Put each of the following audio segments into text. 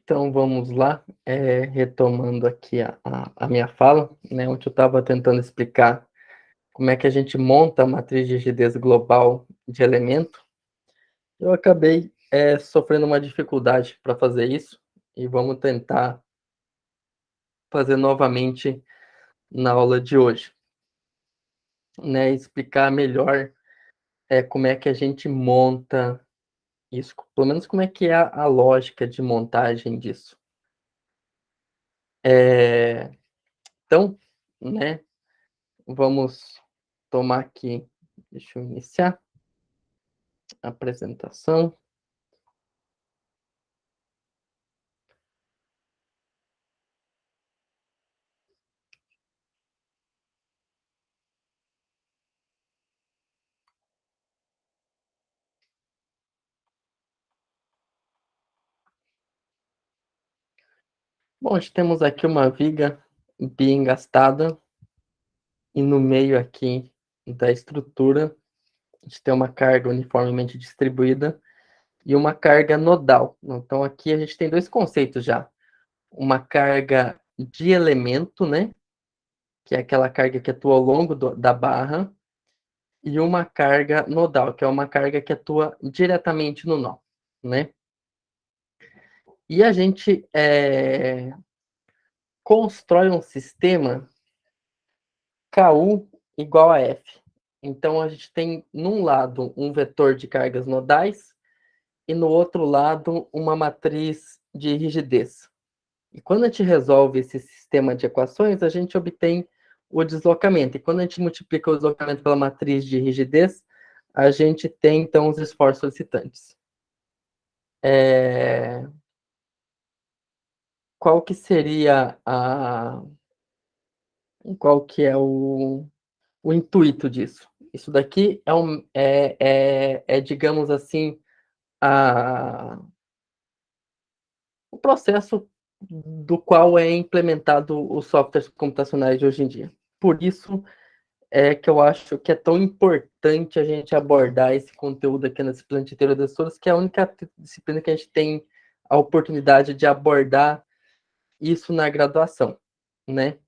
Então vamos lá, retomando aqui a minha fala, né, onde eu estava tentando explicar como é que a gente monta a matriz de rigidez global de elemento. Eu acabei sofrendo uma dificuldade para fazer isso e vamos tentar fazer novamente na aula de hoje, né, explicar melhor como é que a gente monta isso, pelo menos como é que é a lógica de montagem disso. Então, né, vamos tomar aqui, deixa eu iniciar a apresentação. Bom, nós temos aqui uma viga biengastada e no meio aqui da estrutura a gente tem uma carga uniformemente distribuída e uma carga nodal. Então aqui a gente tem dois conceitos já. Uma carga de elemento, né? Que é aquela carga que atua ao longo da barra, e uma carga nodal, que é uma carga que atua diretamente no nó, né? E a gente constrói um sistema KU igual a F. Então, a gente tem, num lado, um vetor de cargas nodais e, no outro lado, uma matriz de rigidez. E quando a gente resolve esse sistema de equações, a gente obtém o deslocamento. E quando a gente multiplica o deslocamento pela matriz de rigidez, a gente tem, então, os esforços solicitantes. Qual que seria Qual que é o intuito disso? Isso daqui digamos assim, o processo do qual é implementado os softwares computacionais de hoje em dia. Por isso é que eu acho que é tão importante a gente abordar esse conteúdo aqui na disciplina de teoria das solas, que é a única disciplina que a gente tem a oportunidade de abordar isso na graduação, né?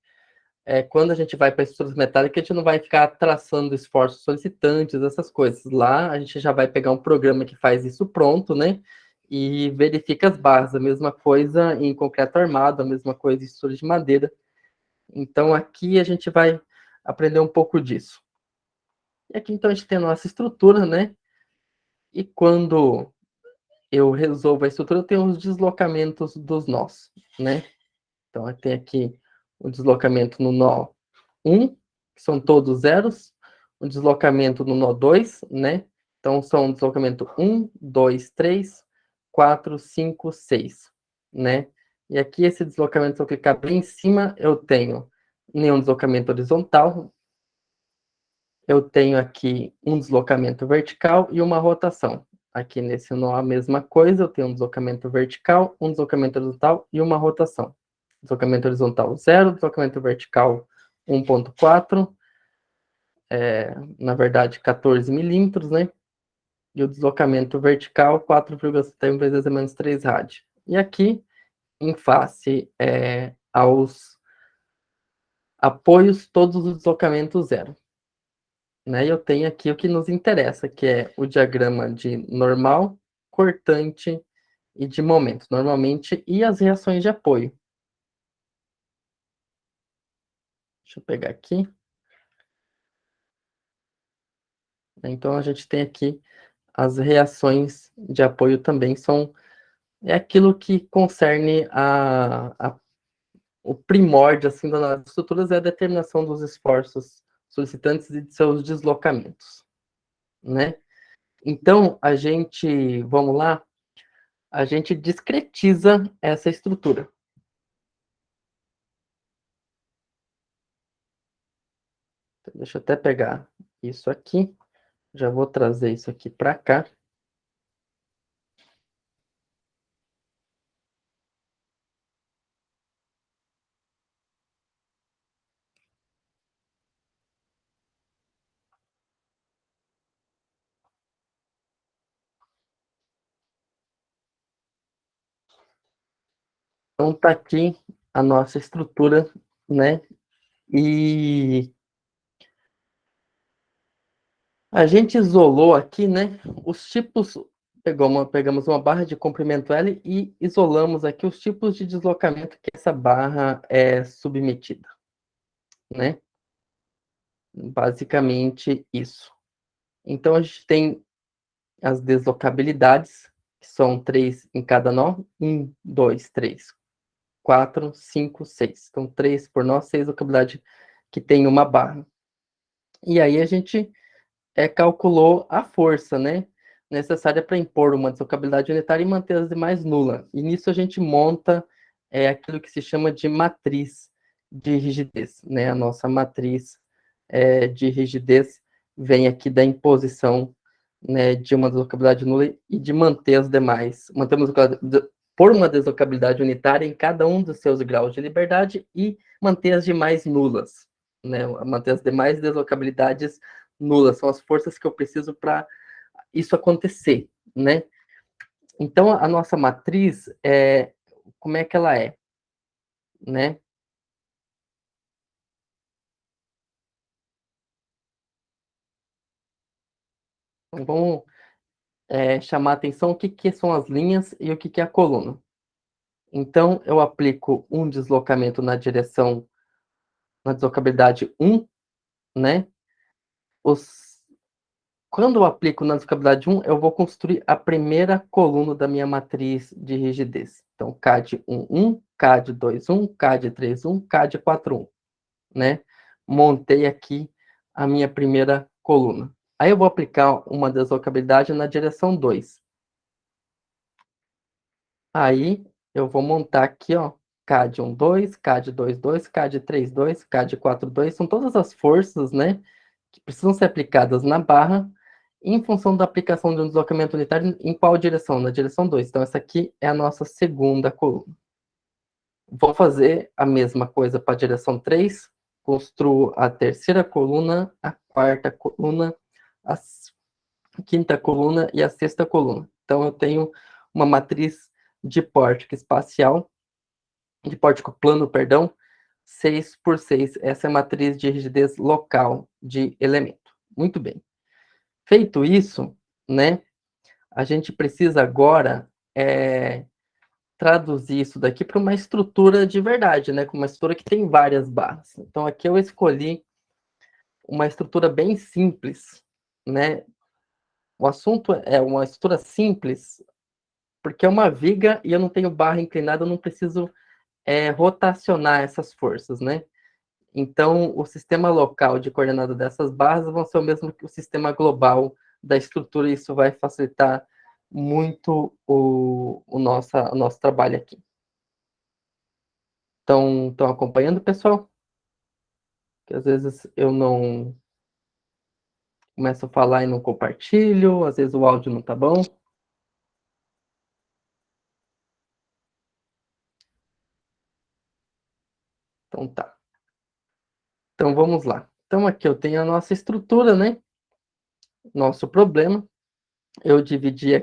Quando a gente vai para estruturas metálicas, a gente não vai ficar traçando esforços solicitantes, essas coisas. Lá a gente já vai pegar um programa que faz isso pronto, né? E verifica as barras. A mesma coisa em concreto armado, a mesma coisa em estrutura de madeira. Então aqui a gente vai aprender um pouco disso. E aqui então a gente tem a nossa estrutura, né? E quando eu resolvo a estrutura, eu tenho os deslocamentos dos nós, né? Então tem aqui o deslocamento no nó 1, que são todos zeros, o deslocamento no nó 2, né? Então são deslocamento 1, 2, 3, 4, 5, 6, né? E aqui esse deslocamento, se eu clicar bem em cima, eu tenho nenhum deslocamento horizontal, eu tenho aqui um deslocamento vertical e uma rotação. Aqui nesse nó a mesma coisa, eu tenho um deslocamento vertical, um deslocamento horizontal e uma rotação. Deslocamento horizontal 0, deslocamento vertical 1,4, na verdade 14 milímetros, né? E o deslocamento vertical 4,71 vezes menos 3 rádio. E aqui, em face aos apoios, todos os deslocamentos zero. Né? E eu tenho aqui o que nos interessa, que é o diagrama de normal, cortante e de momento, normalmente, e as reações de apoio. Deixa eu pegar aqui. Então, a gente tem aqui as reações de apoio também, é aquilo que concerne o primórdio assim, das estruturas, é a determinação dos esforços solicitantes e de seus deslocamentos. Né? Então, vamos lá, a gente discretiza essa estrutura. Deixa eu até pegar isso aqui. Já vou trazer isso aqui para cá. Então tá aqui a nossa estrutura, né? E a gente isolou aqui, né? Os tipos, pegamos uma barra de comprimento L e isolamos aqui os tipos de deslocamento que essa barra é submetida, né? Basicamente isso. Então a gente tem as deslocabilidades, que são 3 em cada nó. 1, 2, 3, 4, 5, 6. Então, 3 por nó, 6 deslocabilidade que tem uma barra. E aí a gente calculou a força, né? Necessária para impor uma deslocabilidade unitária e manter as demais nula. E nisso a gente monta aquilo que se chama de matriz de rigidez, né? A nossa matriz de rigidez vem aqui da imposição, né, de uma deslocabilidade nula e de manter as demais, por uma deslocabilidade unitária em cada um dos seus graus de liberdade e manter as demais nulas, né, manter as demais deslocabilidades nulas, são as forças que eu preciso para isso acontecer, né? Então, a nossa matriz, como é que ela é, né? Então, vamos chamar a atenção o que, que são as linhas e o que, que é a coluna. Então, eu aplico um deslocamento na deslocabilidade 1, né? Os, Quando eu aplico na deslocabilidade 1, eu vou construir a primeira coluna da minha matriz de rigidez. Então, CAD 1, 1, CAD 2, 1, CAD 3, 1, CAD 4, 1, né? Montei aqui a minha primeira coluna. Aí eu vou aplicar uma deslocabilidade na direção 2. Aí eu vou montar aqui, ó, CAD 1, 2, CAD 2, 2, CAD 3, 2, CAD 4, 2. São todas as forças, né, que precisam ser aplicadas na barra em função da aplicação de um deslocamento unitário em qual direção? Na direção 2. Então, essa aqui é a nossa segunda coluna. Vou fazer a mesma coisa para a direção 3. Construo a terceira coluna, a quarta coluna, a quinta coluna e a sexta coluna. Então, eu tenho uma matriz de pórtico espacial, de pórtico plano, perdão, 6 por 6. Essa é a matriz de rigidez local de elemento. Muito bem. Feito isso, né, a gente precisa agora traduzir isso daqui para uma estrutura de verdade, né, com uma estrutura que tem várias barras. Então, aqui eu escolhi uma estrutura bem simples, né. O assunto é uma estrutura simples, porque é uma viga e eu não tenho barra inclinada, eu não preciso rotacionar essas forças, né? Então, o sistema local de coordenada dessas barras vão ser o mesmo que o sistema global da estrutura, e isso vai facilitar muito o nosso trabalho aqui. Estão acompanhando, pessoal? Que às vezes eu não começo a falar e não compartilho, às vezes o áudio não tá bom. Então tá. Então vamos lá. Então aqui eu tenho a nossa estrutura, né? Nosso problema. Eu dividi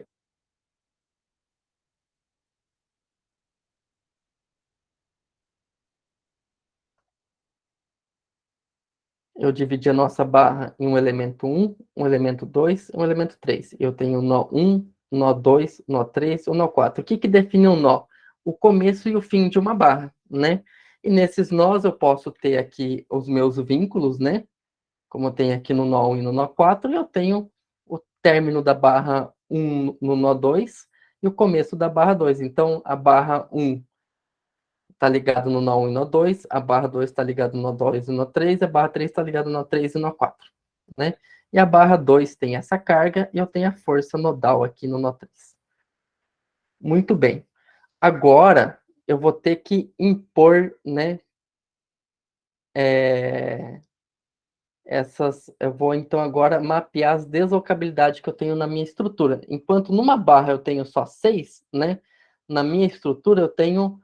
a nossa barra em um elemento 1, um elemento 2, um elemento 3. Eu tenho nó 1, nó 2, nó 3, o nó 4. O que que define um nó? O começo e o fim de uma barra, né? E nesses nós eu posso ter aqui os meus vínculos, né? Como eu tenho aqui no nó 1 e no nó 4, eu tenho o término da barra 1 no nó 2 e o começo da barra 2. Então, a barra 1 está ligado no nó 1 e nó 2, a barra 2 está ligada no nó 2 e nó 3, a barra 3 está ligada no nó 3 e nó 4, né? E a barra 2 tem essa carga e eu tenho a força nodal aqui no nó 3. Muito bem. Agora, eu vou ter que impor, né, eu vou então agora mapear as deslocabilidades que eu tenho na minha estrutura. Enquanto numa barra eu tenho só 6, né? Na minha estrutura eu tenho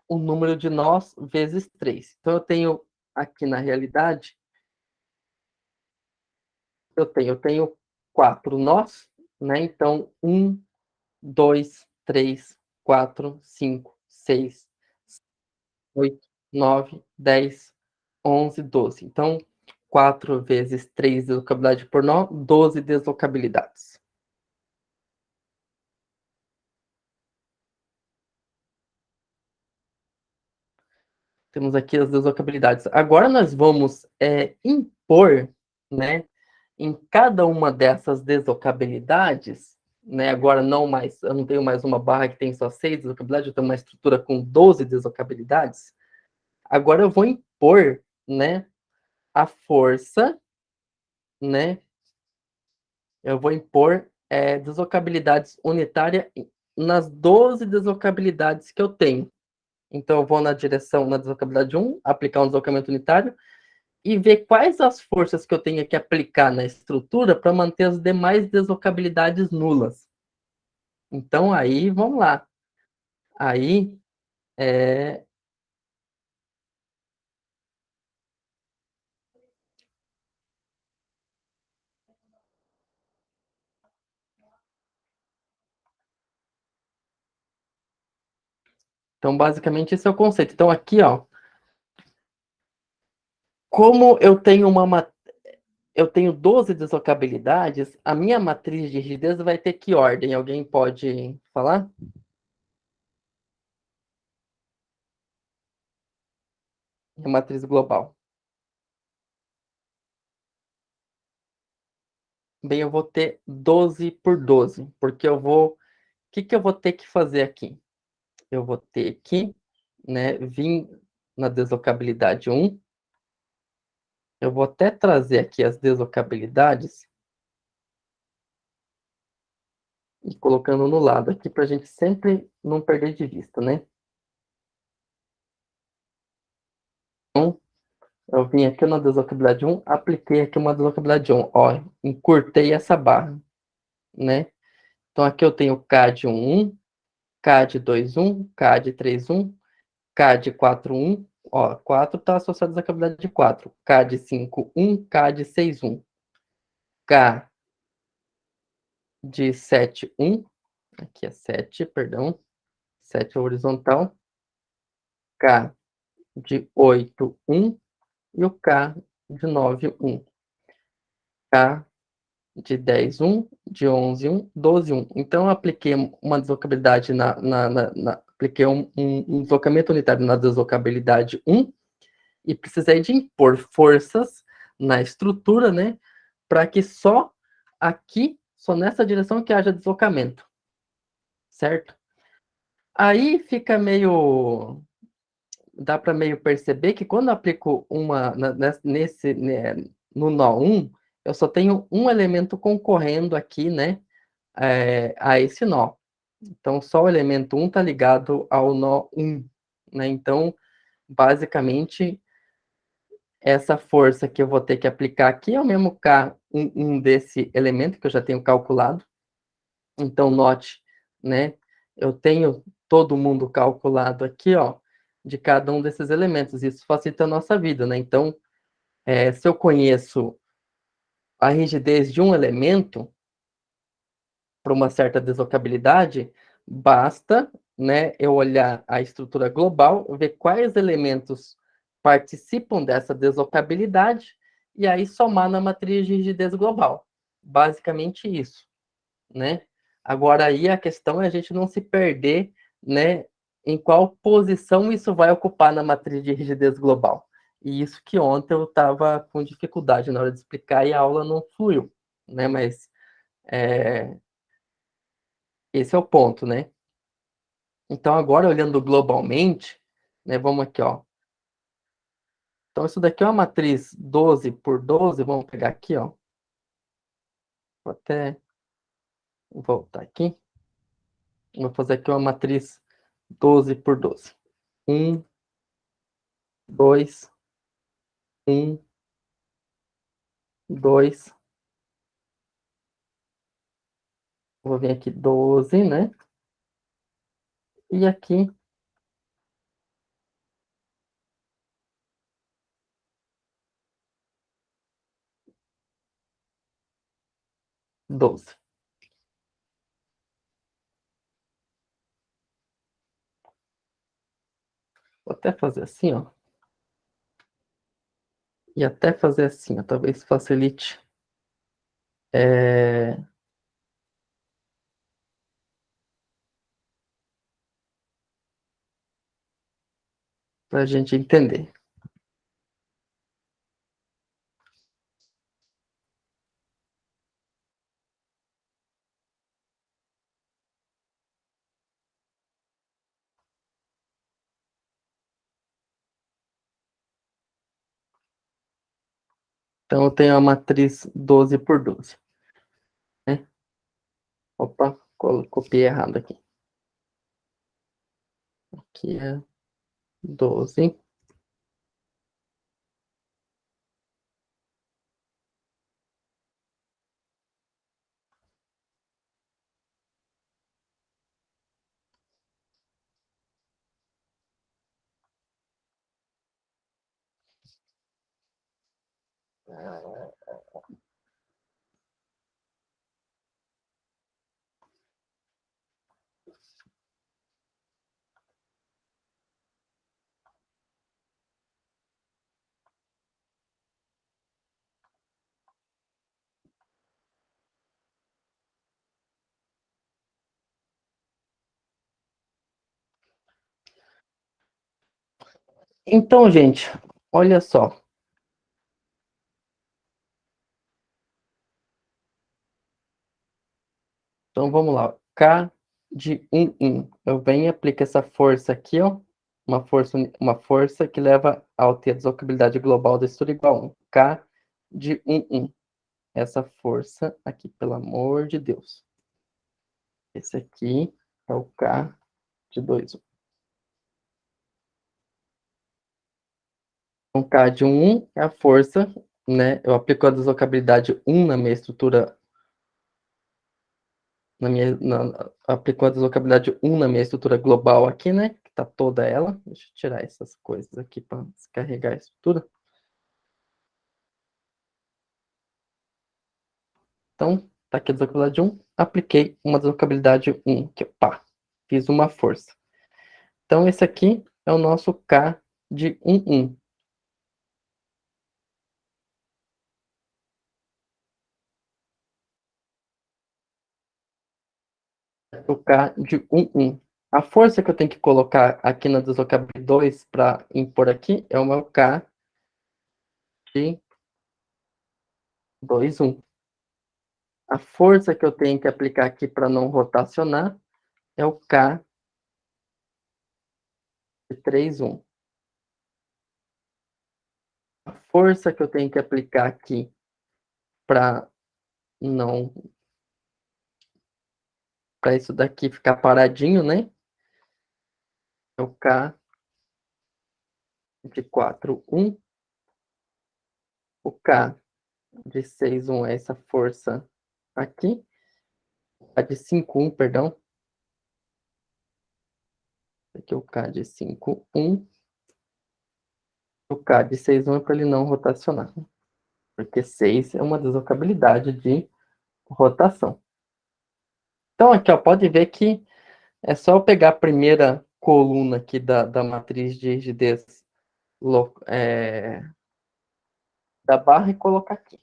o número de nós vezes 3. Então, eu tenho aqui na realidade, eu tenho 4 nós, né? Então, 1, 2, 3, 4, 5, 6, 8, 9, 10, 11, 12. Então, 4 vezes 3 deslocabilidade por nó, 12 deslocabilidades. Temos aqui as deslocabilidades. Agora nós vamos impor, né, em cada uma dessas deslocabilidades, né, agora não mais, eu não tenho mais uma barra que tem só 6 deslocabilidades, eu tenho uma estrutura com 12 deslocabilidades. Agora eu vou impor, né, a força, né, eu vou impor deslocabilidades unitárias nas 12 deslocabilidades que eu tenho. Então, eu vou na direção, na deslocabilidade 1, aplicar um deslocamento unitário e ver quais as forças que eu tenho que aplicar na estrutura para manter as demais deslocabilidades nulas. Então, aí, vamos lá. Aí, é... Então, basicamente, esse é o conceito. Então, aqui, ó, como eu tenho 12 deslocabilidades, a minha matriz de rigidez vai ter que ordem? Alguém pode falar? A matriz global. Bem, eu vou ter 12 por 12, porque eu vou. O que que eu vou ter que fazer aqui? Eu vou ter que, né, vir na deslocabilidade 1. Eu vou até trazer aqui as deslocabilidades e colocando no lado aqui para a gente sempre não perder de vista, né? Então, eu vim aqui na deslocabilidade 1, apliquei aqui uma deslocabilidade 1. Ó, encurtei essa barra, né? Então, aqui eu tenho K de 1, K de 2, K de 3, K de 4, ó, 4 está associado à desacabilidade de 4. K de 5, K de 6, K de 7, aqui é 7, perdão, 7 horizontal, K de 8, e o K de 9, K de 10, de 11, 12, Então, eu apliquei uma deslocabilidade apliquei um deslocamento unitário na deslocabilidade 1 e precisei de impor forças na estrutura, né, para que só aqui, só nessa direção que haja deslocamento, certo? Aí fica meio, dá para meio perceber que quando eu aplico nesse, né, no nó 1, eu só tenho um elemento concorrendo aqui, né, a esse nó. Então, só o elemento 1 está ligado ao nó 1, né? Então, basicamente, essa força que eu vou ter que aplicar aqui é o mesmo K1 desse elemento que eu já tenho calculado. Então, note, né? Eu tenho todo mundo calculado aqui, ó, de cada um desses elementos. Isso facilita a nossa vida, né? Então, se eu conheço a rigidez de um elemento para uma certa deslocabilidade, basta, né, eu olhar a estrutura global, ver quais elementos participam dessa deslocabilidade e aí somar na matriz de rigidez global. Basicamente isso, né? Agora aí a questão é a gente não se perder, né, em qual posição isso vai ocupar na matriz de rigidez global. E isso que ontem eu estava com dificuldade na hora de explicar e a aula não fluiu, né? Mas esse é o ponto, né? Então agora olhando globalmente, né, vamos aqui, ó. Então isso daqui é uma matriz 12 por 12, vamos pegar aqui, ó. Vou até voltar aqui. Vou fazer aqui uma matriz 12 por 12. 1, 2, 1, 2. Vou vir aqui 12, né? E aqui 12. até fazer assim, ó. E até fazer assim, ó. Talvez facilite. É, pra gente entender. Então, eu tenho a matriz 12 por 12, né? Opa, copiei errado aqui. Aqui é 12. Então, gente, olha só. Então, vamos lá. K de 1, 1. Eu venho e aplico essa força aqui, ó. Uma força que leva ao ter a deslocabilidade global da estrutura igual a 1. K de 1, 1. Essa força aqui, pelo amor de Deus. Esse aqui é o K de 2, 1. Então, K de 1, 1 é a força, né? Eu aplico a deslocabilidade 1 na minha estrutura, aplicou a deslocabilidade 1 na minha estrutura global aqui, né? Que tá toda ela. Deixa eu tirar essas coisas aqui para descarregar a estrutura. Então, tá aqui a deslocabilidade 1. Apliquei uma deslocabilidade 1, que pá, fiz uma força. Então, esse aqui é o nosso K de 1, 1. O K de 1, 1. A força que eu tenho que colocar aqui na deslocabilidade 2 para impor aqui é o meu K de 2, 1. A força que eu tenho que aplicar aqui para não rotacionar é o K de 3, 1. A força que eu tenho que aplicar aqui para não para isso daqui ficar paradinho, né? É o K de 4, 1. O K de 6, 1 é essa força aqui. A de 5, 1, perdão. Aqui é o K de 5, 1. O K de 6, 1 é para ele não rotacionar. Porque 6 é uma deslocabilidade de rotação. Então, aqui, ó, pode ver que é só eu pegar a primeira coluna aqui da matriz de rigidez da barra e colocar aqui.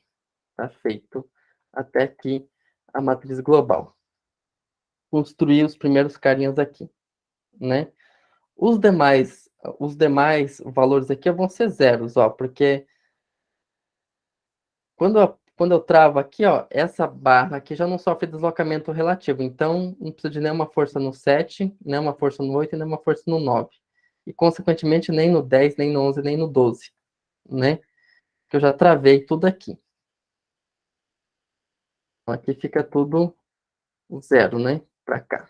Tá feito até aqui a matriz global. Construir os primeiros carinhas aqui, né? Os demais, os demais valores aqui vão ser zeros, ó, porque quando eu travo aqui, ó, essa barra aqui já não sofre deslocamento relativo. Então, não precisa de nenhuma força no 7, nenhuma força no 8 e nenhuma força no 9. E, consequentemente, nem no 10, nem no 11, nem no 12, né? Que eu já travei tudo aqui. Então, aqui fica tudo zero, né? Para cá.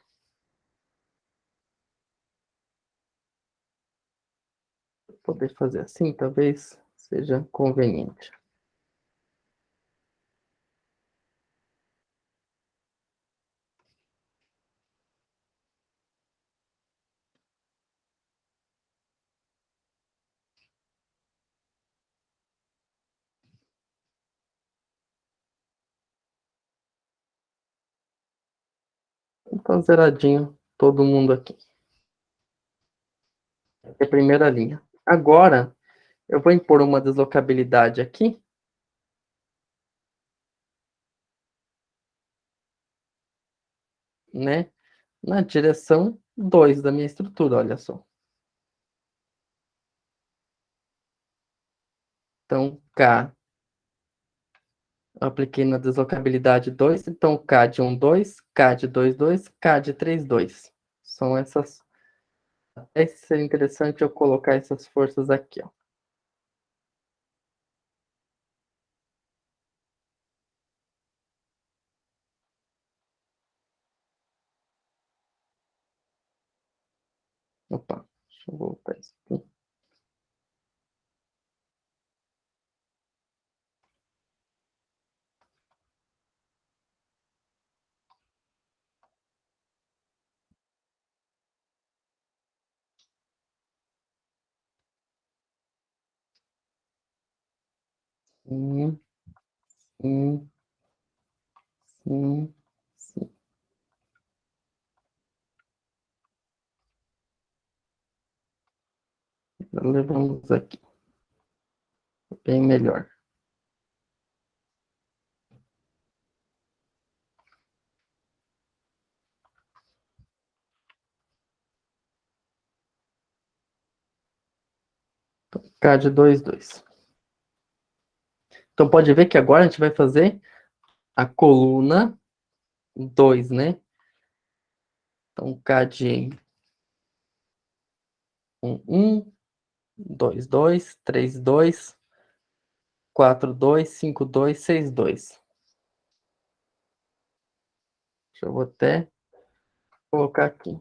Poder fazer assim, talvez seja conveniente. Então, zeradinho todo mundo aqui. É a primeira linha. Agora, eu vou impor uma deslocabilidade aqui, né? Na direção 2 da minha estrutura, olha só. Então, K, eu apliquei na deslocabilidade 2, então K de 1, 2, K de 2, 2, K de 3, 2. São essas. Até seria interessante eu colocar essas forças aqui, ó. Opa, deixa eu voltar isso aqui. Sim, sim, sim, sim. Levamos aqui, bem melhor. K de 2, 2. Então pode ver que agora a gente vai fazer a coluna 2, né? Então K de 1, 1, 2, 2, 3, 2, 4, 2, 5, 2, 6, 2. Deixa eu vou até colocar aqui.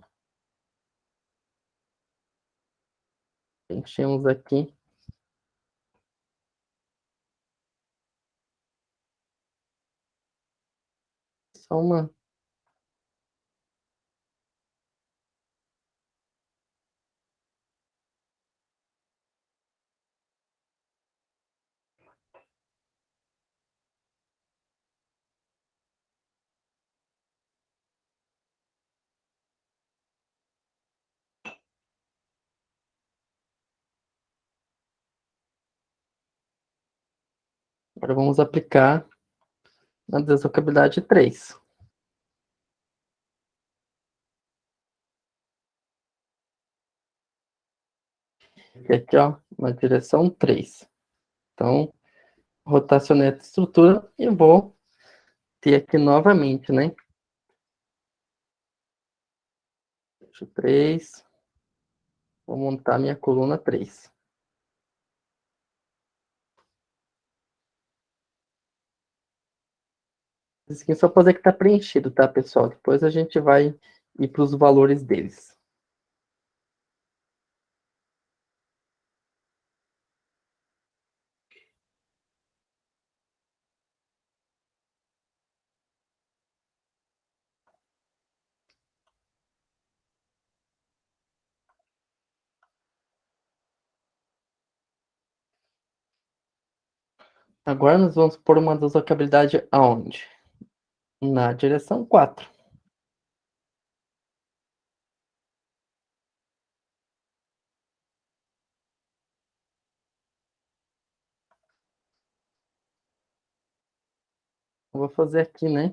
Enchemos aqui. Só uma. Agora vamos aplicar na deslocabilidade 3. Aqui, ó, na direção 3. Então, rotacionei a estrutura e vou ter aqui novamente, né? Eixo 3. Vou montar minha coluna 3. Isso aqui é só fazer que está preenchido, tá, pessoal? Depois a gente vai ir para os valores deles. Agora nós vamos pôr uma deslocabilidade aonde? Na direção 4. Eu vou fazer aqui, né?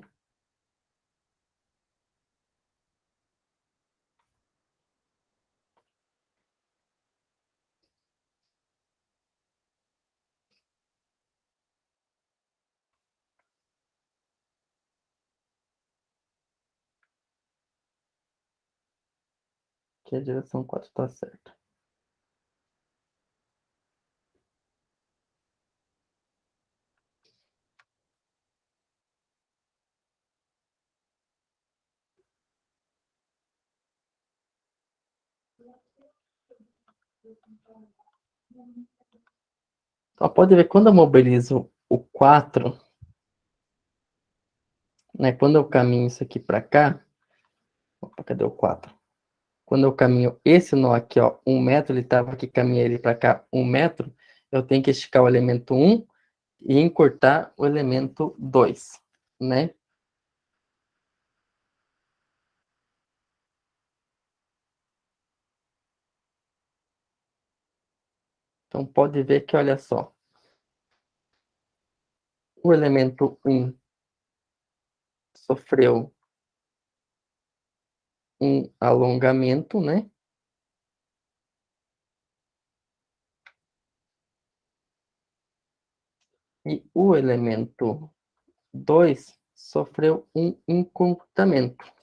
Que a direção 4 está certa. Só pode ver quando eu mobilizo o 4, né? Quando eu caminho isso aqui para cá. Opa, cadê o 4? Quando eu caminho esse nó aqui, ó, 1 metro, ele estava aqui, caminhei ele para cá 1 metro, eu tenho que esticar o elemento 1 e encurtar o elemento 2, né? Então, pode ver que, olha só, o elemento 1 sofreu um alongamento, né? E o elemento 2 sofreu um encurtamento.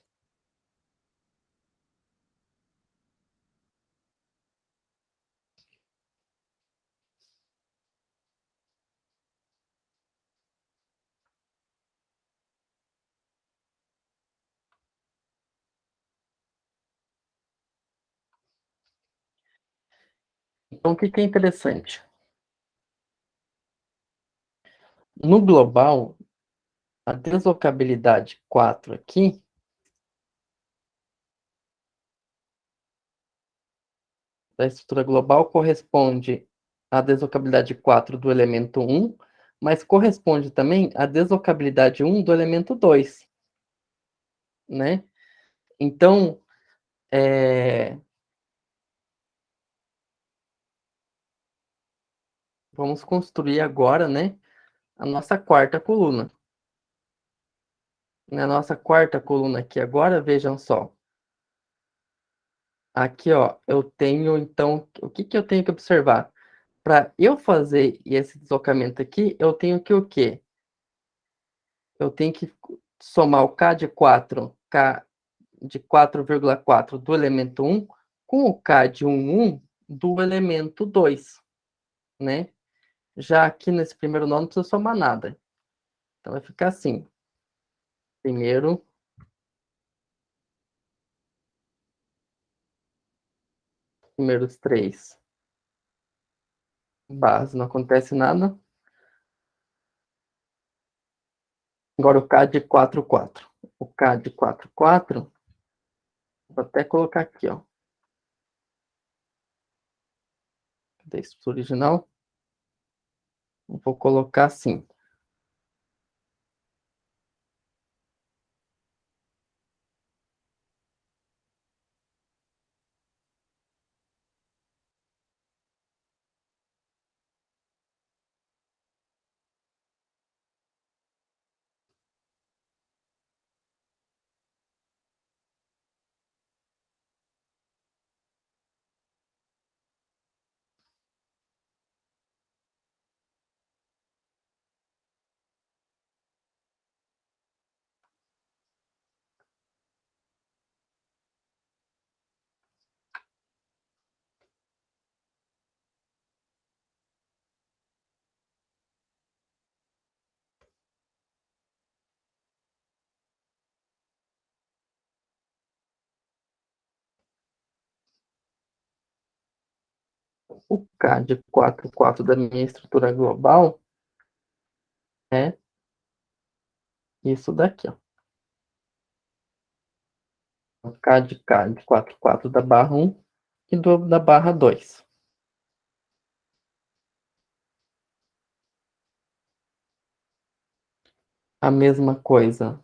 Então, o que que é interessante? No global, a deslocabilidade 4 aqui, da estrutura global, corresponde à deslocabilidade 4 do elemento 1, mas corresponde também à deslocabilidade 1 do elemento 2, né? Então, vamos construir agora, né, a nossa quarta coluna. Na nossa quarta coluna aqui agora, vejam só. Aqui, ó, eu tenho, então, o que que eu tenho que observar? Para eu fazer esse deslocamento aqui, eu tenho que o quê? Eu tenho que somar o K de 4, K de 4,4 do elemento 1 com o K de 1,1 do elemento 2, né? Já aqui nesse primeiro nó não precisa somar nada. Então vai ficar assim. Primeiro, primeiros 3 barras, não acontece nada. Agora o K de 4,4. O K de 4,4, vou até colocar aqui, ó. Cadê isso original? Vou colocar assim. O K de 4,4 da minha estrutura global é isso daqui, ó. O K de 4,4 da barra 1 e da barra 2. A mesma coisa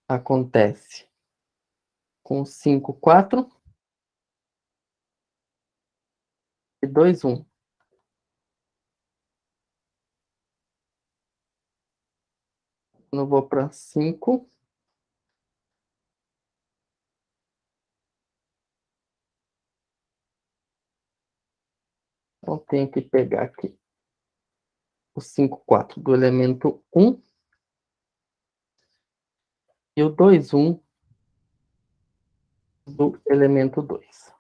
acontece com 5,4 e 2,1. Quando eu vou para 5, eu tenho que pegar aqui o 5,4 do elemento 1 e o 2,1 do elemento 2.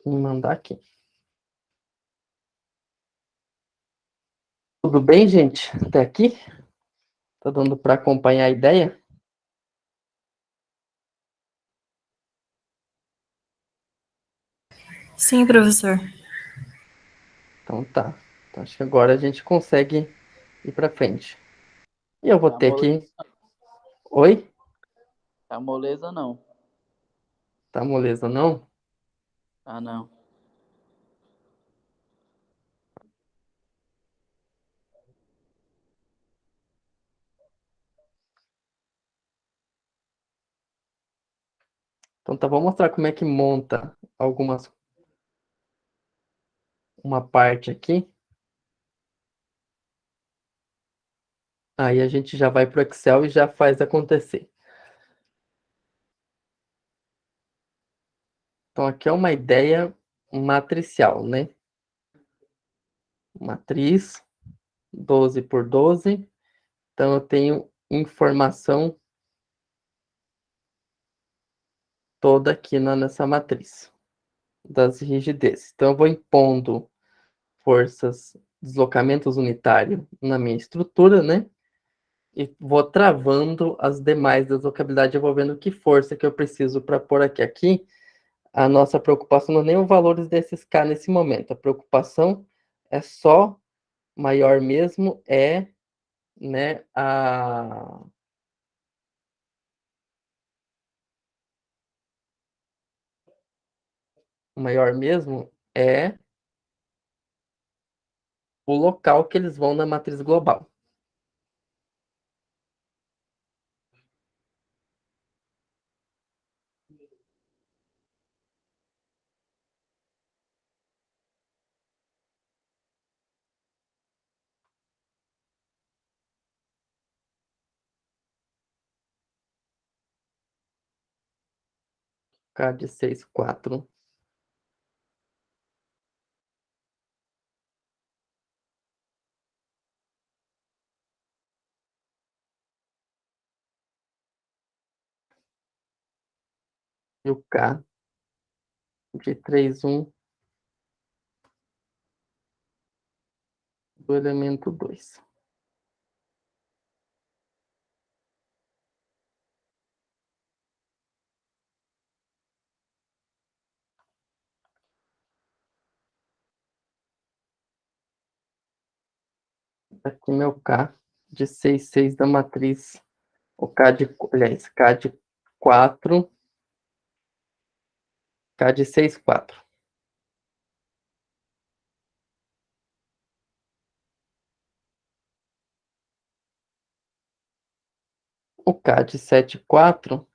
Vou mandar aqui. Tudo bem, gente? Até aqui? Tá dando para acompanhar a ideia? Sim, professor. Então tá. Então, acho que agora a gente consegue ir para frente. E eu vou Tá ter moleza, que. Oi? tá moleza não. Tá moleza, não? Tá não. Então tá, vou mostrar como é que monta uma parte aqui. Aí a gente já vai pro Excel e já faz acontecer. Então aqui é uma ideia matricial, né? Matriz 12 por 12. Então eu tenho informação toda aqui nessa matriz das rigidezes. Então eu vou impondo forças, deslocamentos unitários na minha estrutura, né? E vou travando as demais deslocabilidades, eu vou vendo que força que eu preciso para pôr aqui. Aqui, a nossa preocupação não é nem os valores desses K nesse momento. A preocupação é só maior mesmo, né, o maior mesmo é o local que eles vão na matriz global. K de 6, 4. E o K de 3, 1 do elemento 2. Aqui meu K de 6, 6 da matriz. O K de, aliás, K de 4. K de 6, 4. O K de 7, 4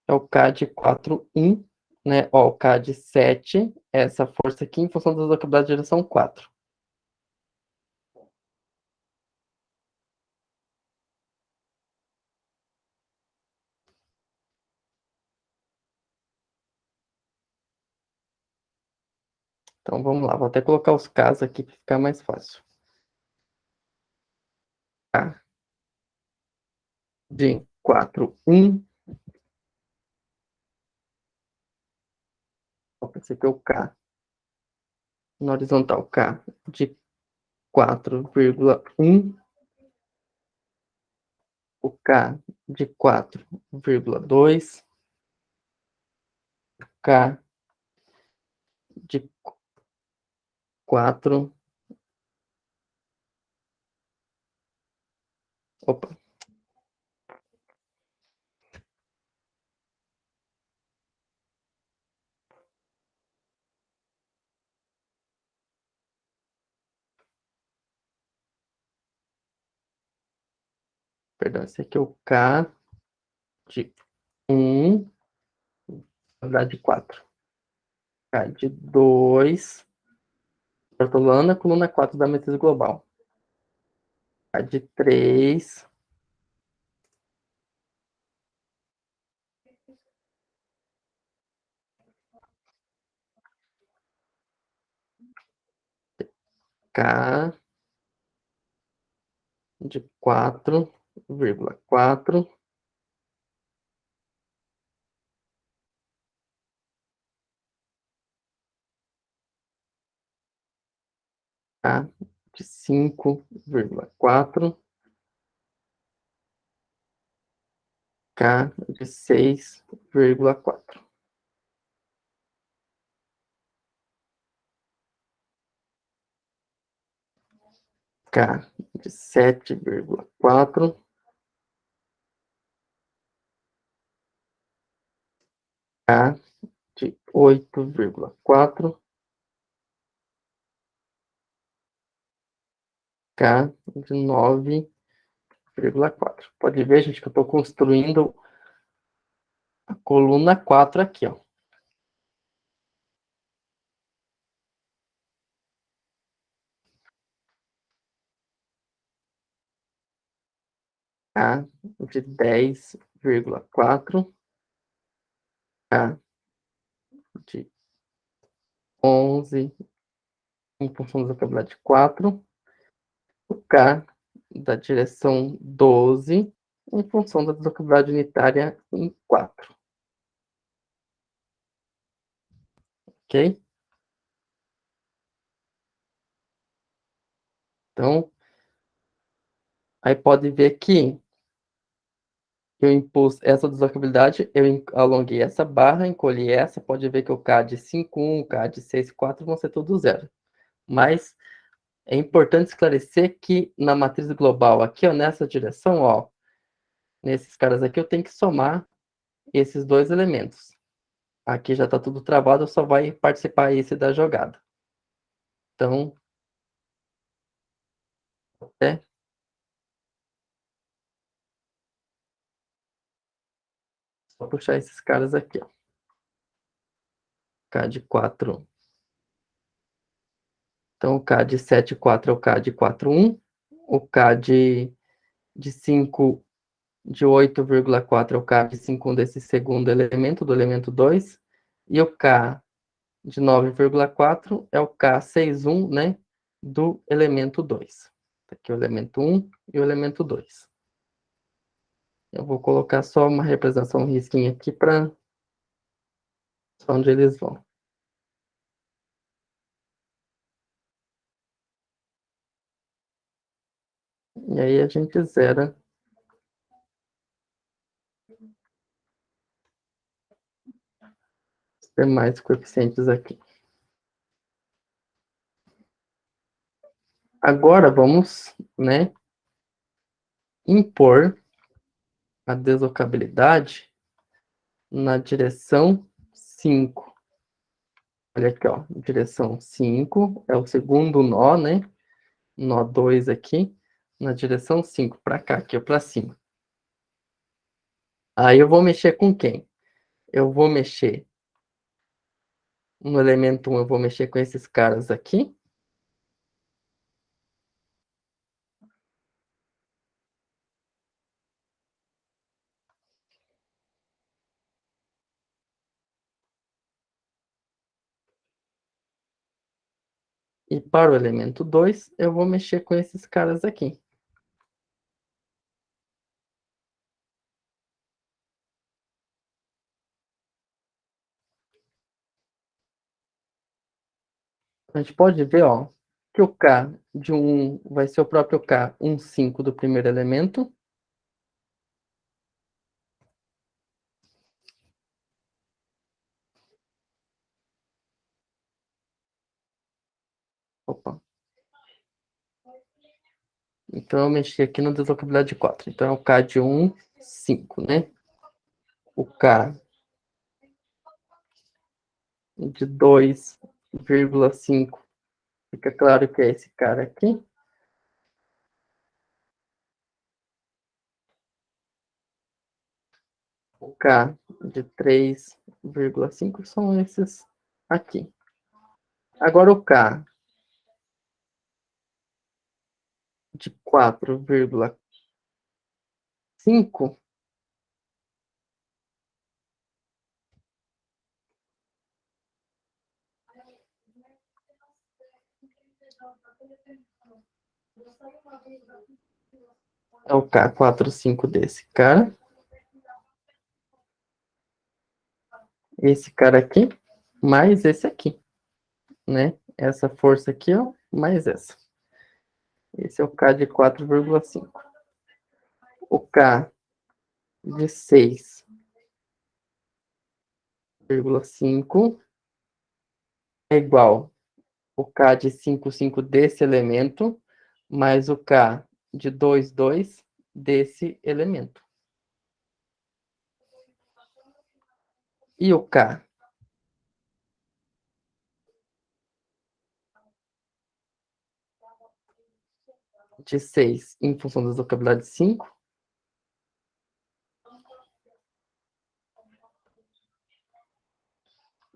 é o K de 4, 1, né? Ó, o K de 7 é essa força aqui em função da deslocabilidade de direção 4. Então vamos lá, vou até colocar os Ks aqui para ficar mais fácil. K de 4, 1. Esse aqui é o K. Na horizontal, K de 4,1. O K de 4,2. K de 4. Opa, perdão, esse aqui é o K de 1, na verdade 4. K de 2, ortolana, coluna 4 da matriz global. K de 3, K de 4,4. K de 5,4. K de 6,4. K de 7,4. K de 8,4. K de 9,4. 4. Pode ver, gente, que eu estou construindo a coluna 4 aqui, ó. K de 10,4, K de 11, em função da probabilidade 4, o K da direção 12, em função da deslocabilidade unitária em 4. Ok? Então, aí pode ver que eu impus essa deslocabilidade, eu alonguei essa barra, encolhi essa, pode ver que o K de 5,1, K de 6,4 vão ser todos zero. Mas é importante esclarecer que na matriz global, aqui, ó, nessa direção, ó, nesses caras aqui, eu tenho que somar esses dois elementos. Aqui já está tudo travado, só vai participar esse da jogada. Então, é só puxar esses caras aqui, ó. K de 4. Então, o K de 7,4 é o K de 4,1. O K de 5 de 8,4 é o K de 5,1 desse segundo elemento, do elemento 2. E o K de 9,4 é o K61, né, do elemento 2. Aqui o elemento 1 e o elemento 2. Eu vou colocar só uma representação, um risquinho aqui para onde eles vão. E aí a gente zera os demais coeficientes aqui. Agora vamos, né, impor a deslocabilidade na direção 5. Olha aqui, ó, direção 5 é o segundo nó, né? Nó 2 aqui, na direção 5, para cá, aqui, para cima. Aí eu vou mexer com quem? Eu vou mexer no elemento 1, eu vou mexer com esses caras aqui. E para o elemento 2, eu vou mexer com esses caras aqui. A gente pode ver, ó, que o K de 1 vai ser o próprio K 1,5 do primeiro elemento. Opa. Então, eu mexi aqui no deslocabilidade 4. Então, é o K de 1, 5, né? O K de 2,5. Fica claro que é esse cara aqui. O K de 3,5 são esses aqui. Agora, o K de 4,5 é o K45 desse cara. Esse cara aqui, mais esse aqui, né? Essa força aqui, ó, mais essa. Esse é o K de 4,5. O K de 6,5 é igual o K de 5,5 desse elemento, mais o K de 2,2 desse elemento. E o K de 6 em função da deslocabilidade de 5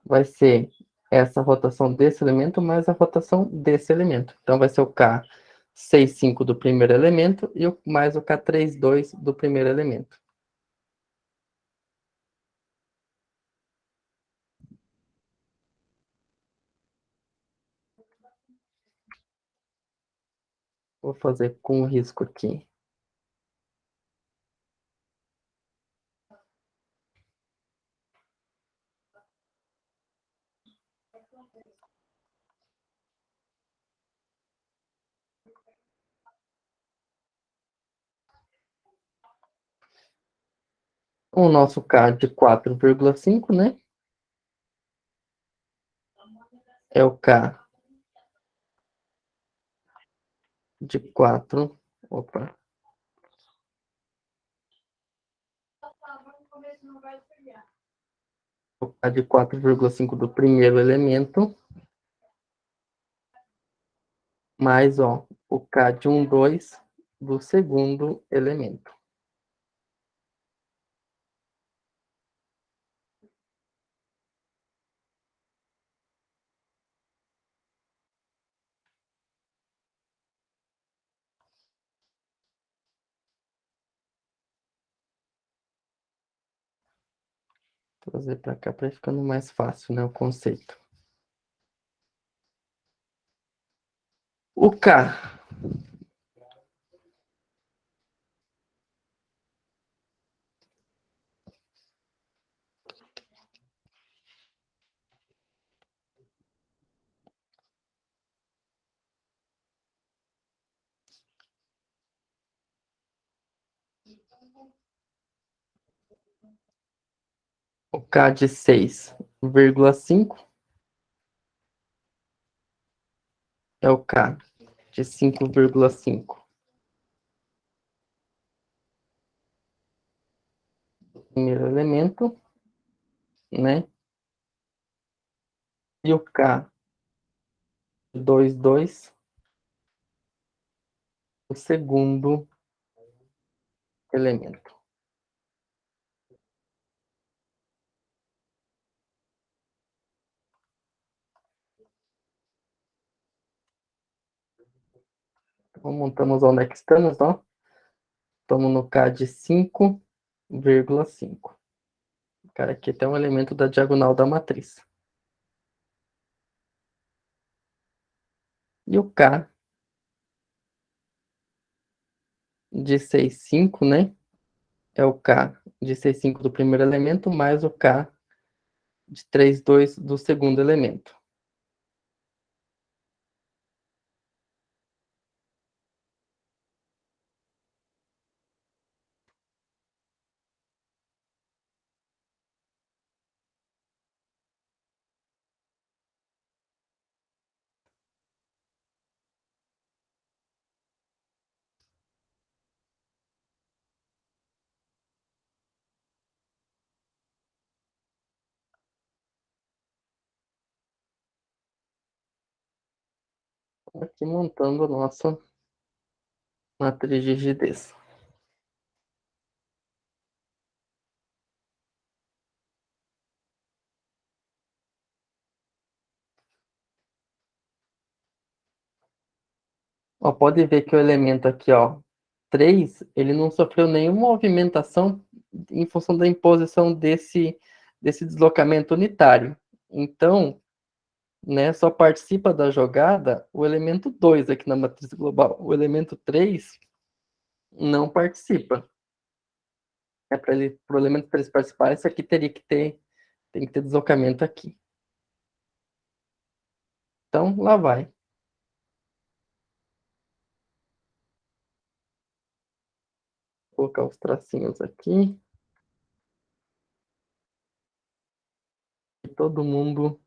vai ser essa rotação desse elemento mais a rotação desse elemento. Então, vai ser o K65 do primeiro elemento e mais o K32 do primeiro elemento. Vou fazer com risco aqui. O nosso K de 4,5, né? É o K de 4. Opa. O K de 4,5 do primeiro elemento. Mais, ó, o K de 1,2 do segundo elemento. Vou trazer para cá para ficando mais fácil, né, o conceito. O K o K de 6,5 é o K de 5,5. Primeiro elemento, né? E o K de 2,2 o segundo elemento. Então, montamos onde é que estamos, ó. Estamos no K de 5,5. Cara, aqui tem um elemento da diagonal da matriz. E o K de 6,5, né? É o K de 6,5 do primeiro elemento mais o K de 3,2 do segundo elemento. Aqui montando a nossa matriz de rigidez. Ó, pode ver que o elemento aqui, ó, 3, ele não sofreu nenhuma movimentação em função da imposição desse deslocamento unitário. Então, né, só participa da jogada o elemento 2 aqui na matriz global. O elemento 3 não participa. É para o elemento 3 participar, isso aqui tem que ter deslocamento aqui. Então, lá vai. Vou colocar os tracinhos aqui. E todo mundo.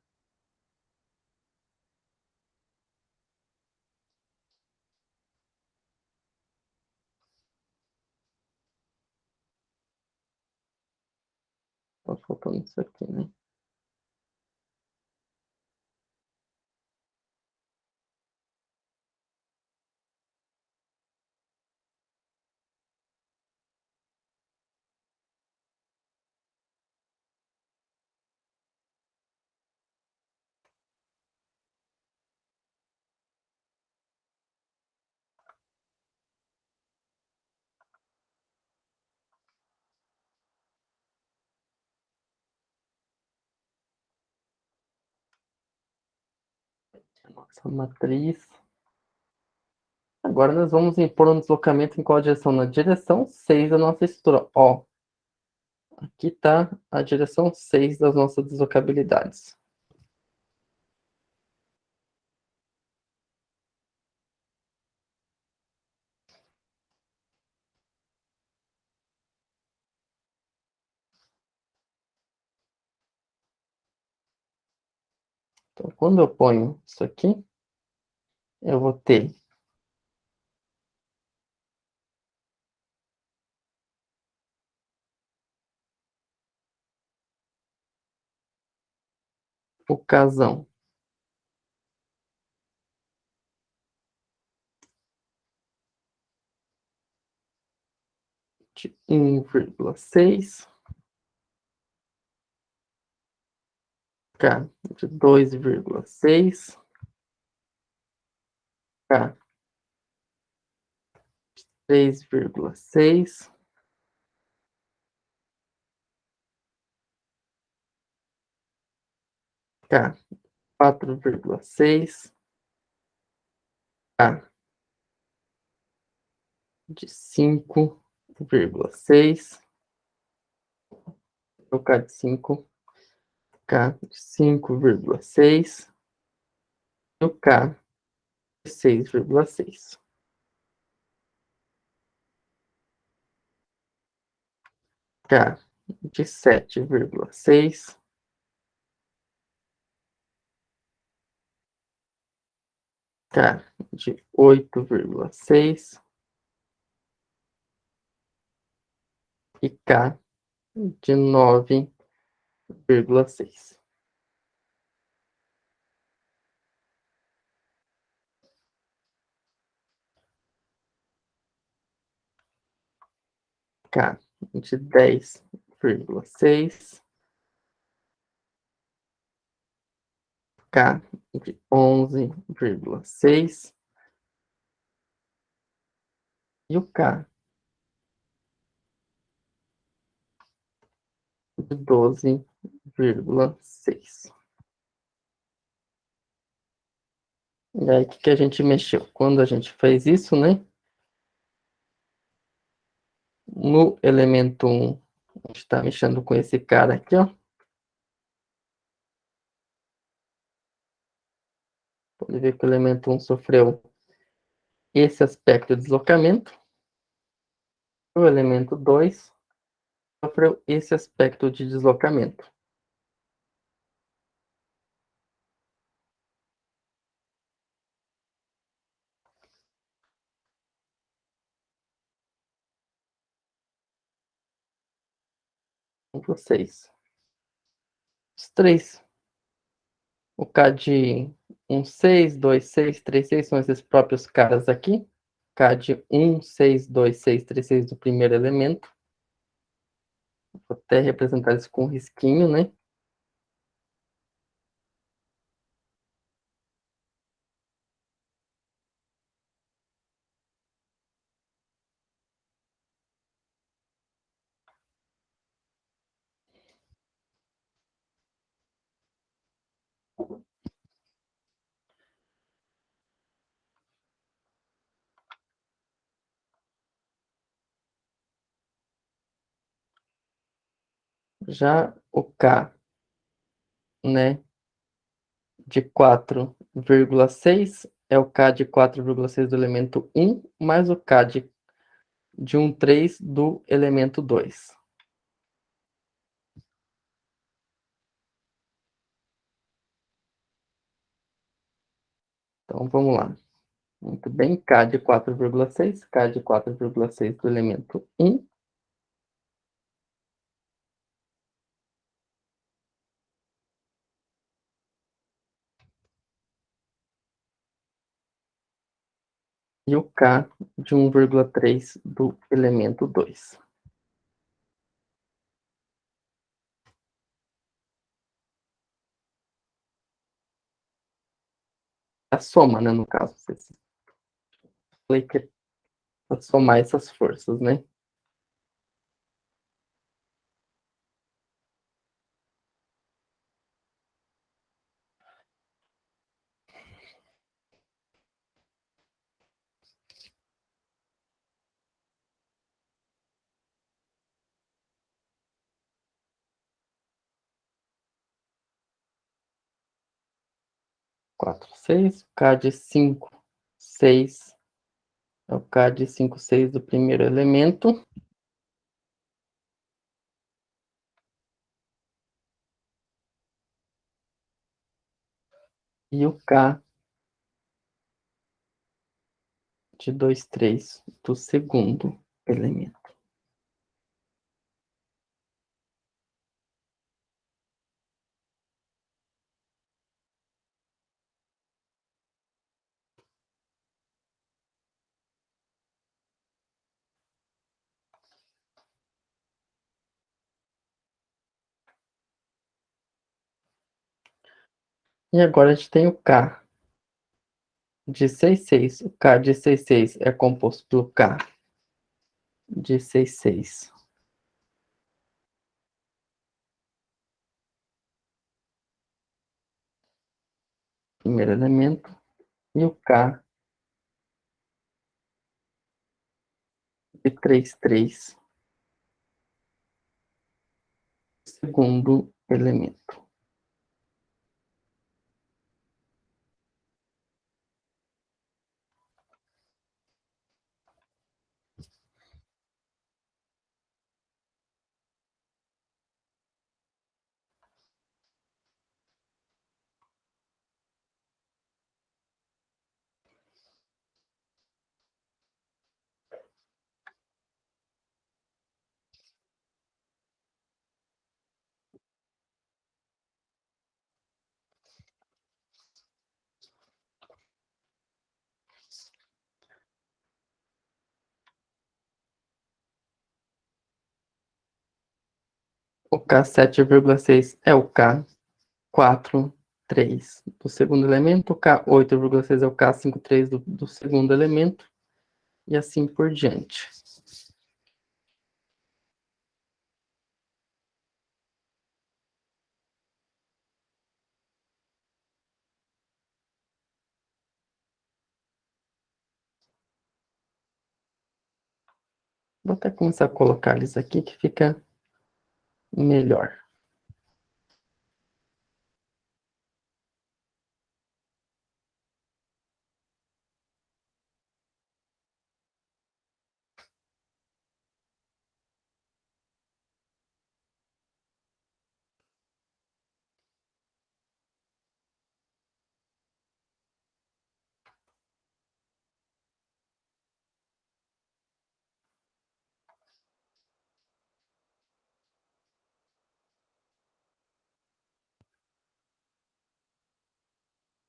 Tá faltando isso aqui, né? Nossa matriz. Agora nós vamos impor um deslocamento em qual direção? Na direção 6 da nossa estrutura. Ó, aqui está a direção 6 das nossas deslocabilidades. Então, quando eu ponho isso aqui, eu vou ter o casão de 1,6, K de 2,6, K 3,6, K 4,6, K de 5,6, o K de 5, K de 5,6 e o K de 6,6. K de 7,6, K de 8,6 e K de 9,6. K de 10,6, K de 11,6 e o K de 12,6. E aí, o que a gente mexeu? Quando a gente fez isso, né? No elemento 1, a gente está mexendo com esse cara aqui, ó. Pode ver que o elemento 1 sofreu esse aspecto de deslocamento. O elemento 2 sofreu esse aspecto de deslocamento. Com vocês. Os três. O K de 1,6, 2,6, 3,6 são esses próprios caras aqui. K de 1,6, 2,6, 3,6 do primeiro elemento. Vou até representar isso com um risquinho, né? Já o K, né, de 4,6 é o K de 4,6 do elemento 1, mais o K de 1,3 do elemento 2. Então, vamos lá. Muito bem, K de 4,6, K de 4,6 do elemento 1, e o K de 1,3 do elemento 2. A soma, né, no caso. Falei que é para somar essas forças, né? 4, 6. K de 5, 6 é o K de 5, 6 do primeiro elemento. E o K de 2, 3 do segundo elemento. E agora a gente tem o K de 6, 6. O K de 6, 6 é composto pelo K de 6, 6. Primeiro elemento. E o K de 3, 3. Segundo elemento. O K 7,6 é o K 4, 3 do segundo elemento. O K 8,6 é o K 5, 3 do segundo elemento. E assim por diante. Vou até começar a colocar eles aqui que fica melhor.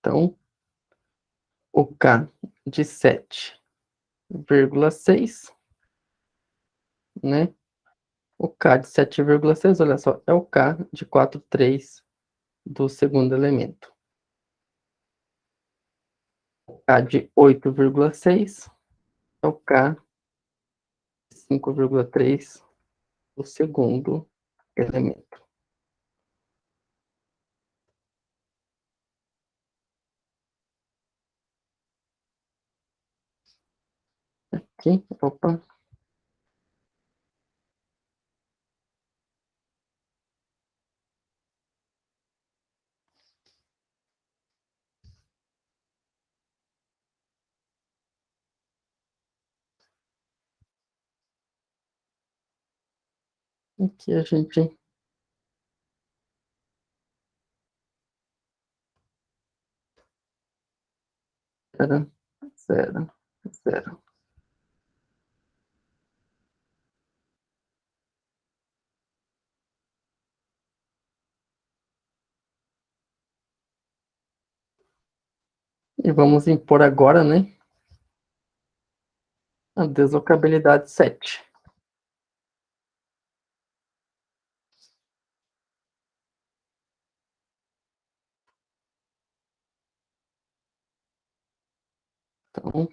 Então, o K de 7,6, né? O K de 7,6, olha só, é o K de 4,3 do segundo elemento. O K de 8,6 é o K de 5,3 do segundo elemento. Aqui, opa, aqui a gente zero, zero, zero. E vamos impor agora, né, a deslocabilidade 7. Então,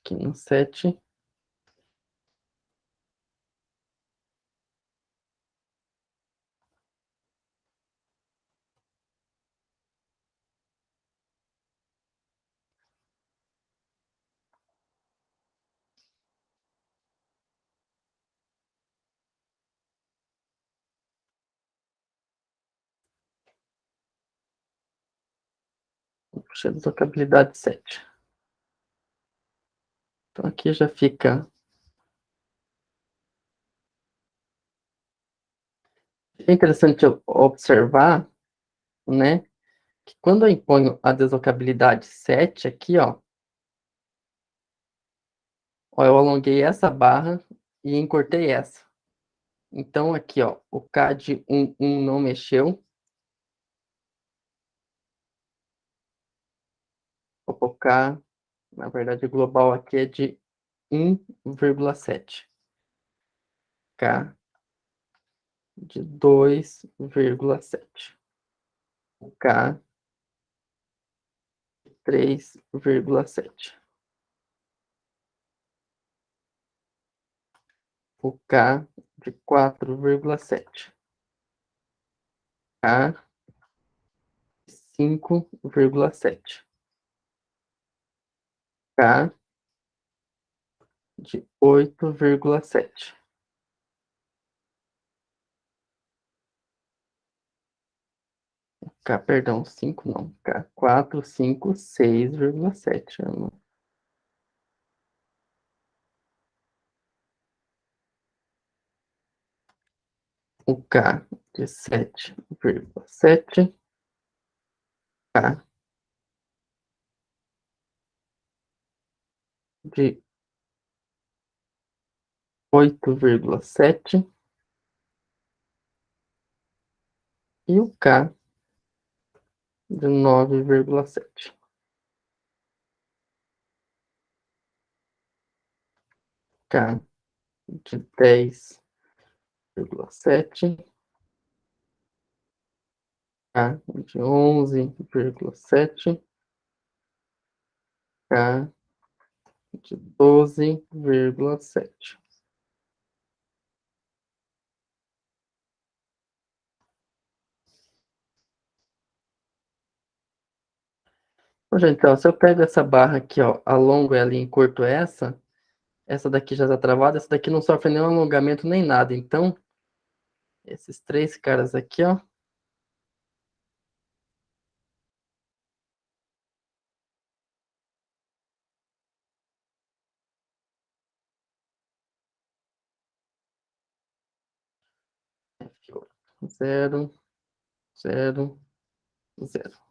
aqui no 7, puxei a deslocabilidade 7. Então aqui já fica. É interessante observar, né, que quando eu imponho a deslocabilidade 7 aqui, ó, eu alonguei essa barra e encurtei essa. Então aqui, ó, o K de 1,1 não mexeu. O K, na verdade, global aqui é de 1,7. K de 2,7. O K de 3,7. O K de 4,7. K de 5,7. K de 8,7. K, perdão, 5 não. K, 4, 5, 6,7. O K de 7,7. K de 8,7. E o K de 9,7. K de 10,7. K de 11,7. K de 12,7. Gente, então, se eu pego essa barra aqui, ó, alongo ela e encurto essa daqui já está travada, essa daqui não sofre nenhum alongamento nem nada. Então, esses três caras aqui, ó, zero, zero, zero.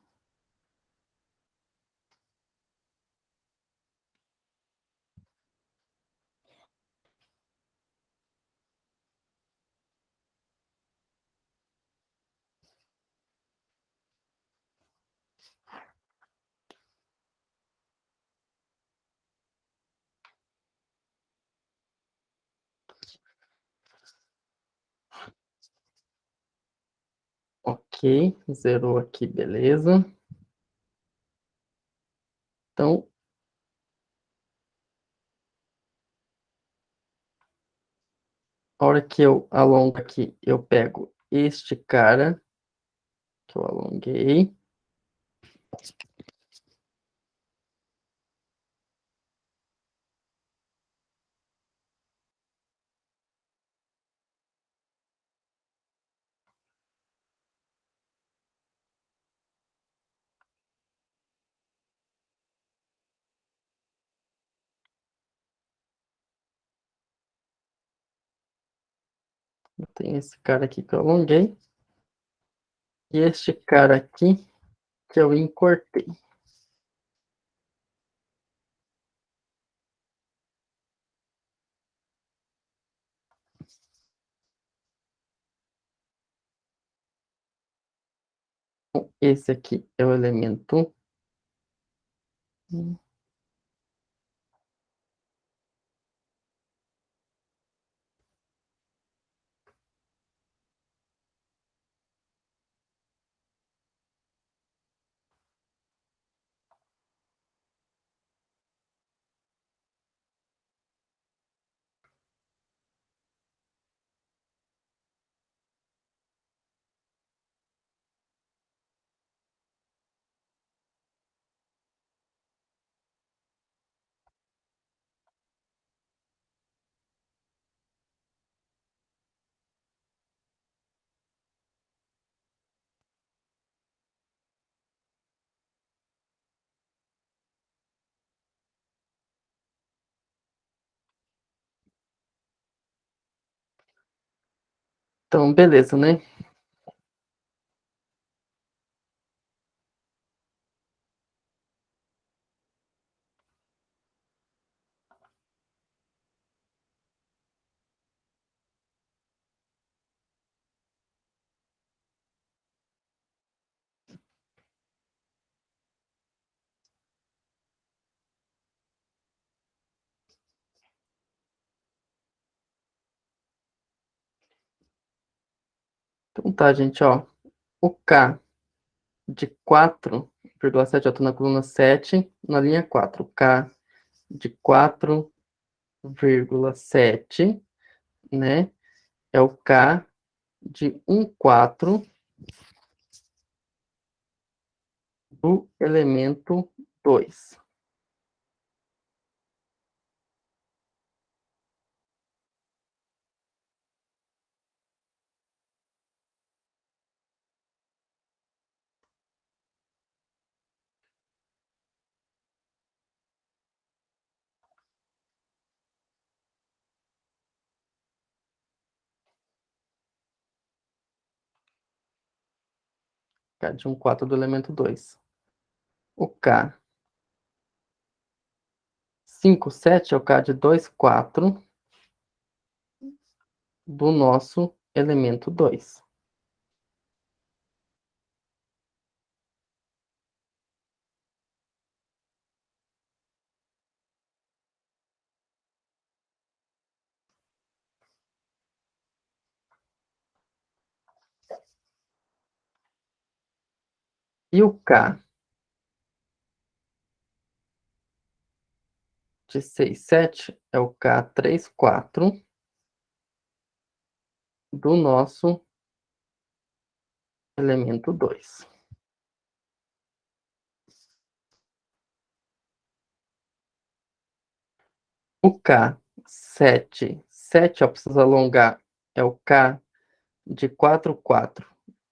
Ok, zerou aqui, beleza. Então, a hora que eu alongo aqui, eu pego este cara que eu alonguei. Tem esse cara aqui que eu alonguei. E este cara aqui que eu encortei. Então, esse aqui é o elemento. Então, beleza, né? Então tá, gente, ó. O K de 4,7, eu tô na coluna 7, na linha 4. K de 4,7, né? É o K de 1,4 do elemento 2. K de 1,4 do elemento 2. O K 5,7 é o K de 2,4 do nosso elemento 2. E o K de 6,7 é o K 3,4 do nosso elemento 2. O K 7,7, ó, preciso alongar, é o K de 4,4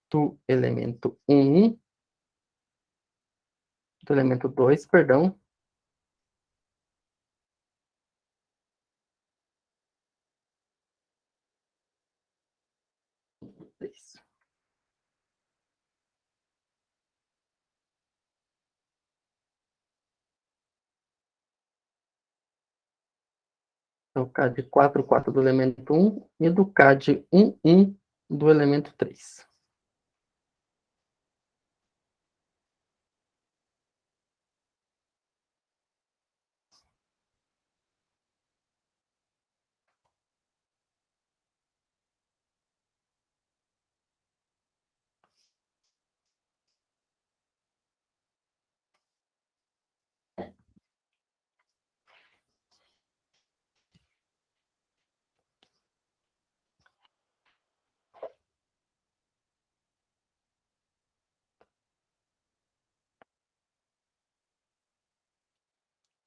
do elemento 1, do elemento 2, perdão. Isso. É o K de 4,4 do elemento 1 e do K de 1,1 do elemento 3.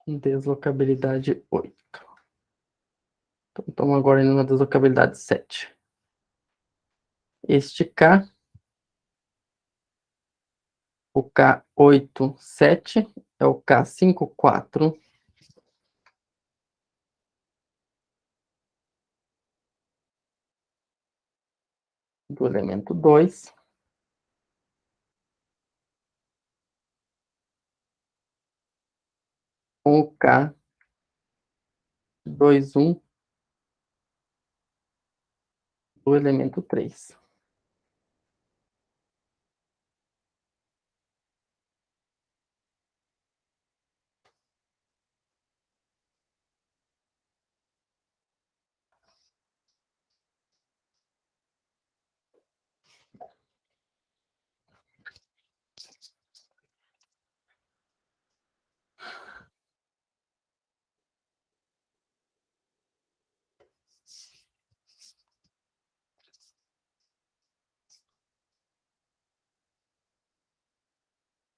Deslocabilidade 8. Então, estamos agora indo na deslocabilidade 7. Este K, o K8,7 é o K5,4 do elemento 2, com o K2,1 do elemento 3.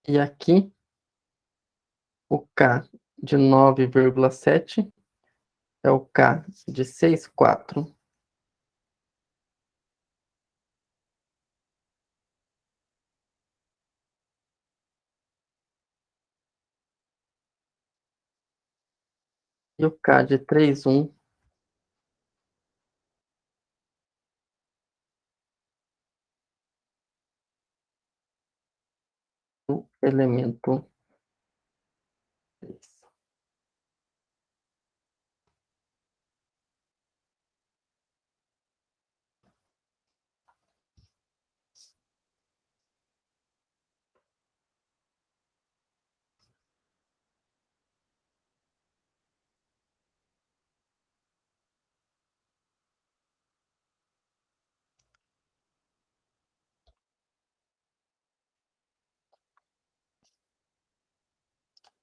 E aqui, o K de 9,7 é o K de 6,4 e o K de 3,1 do elemento 3.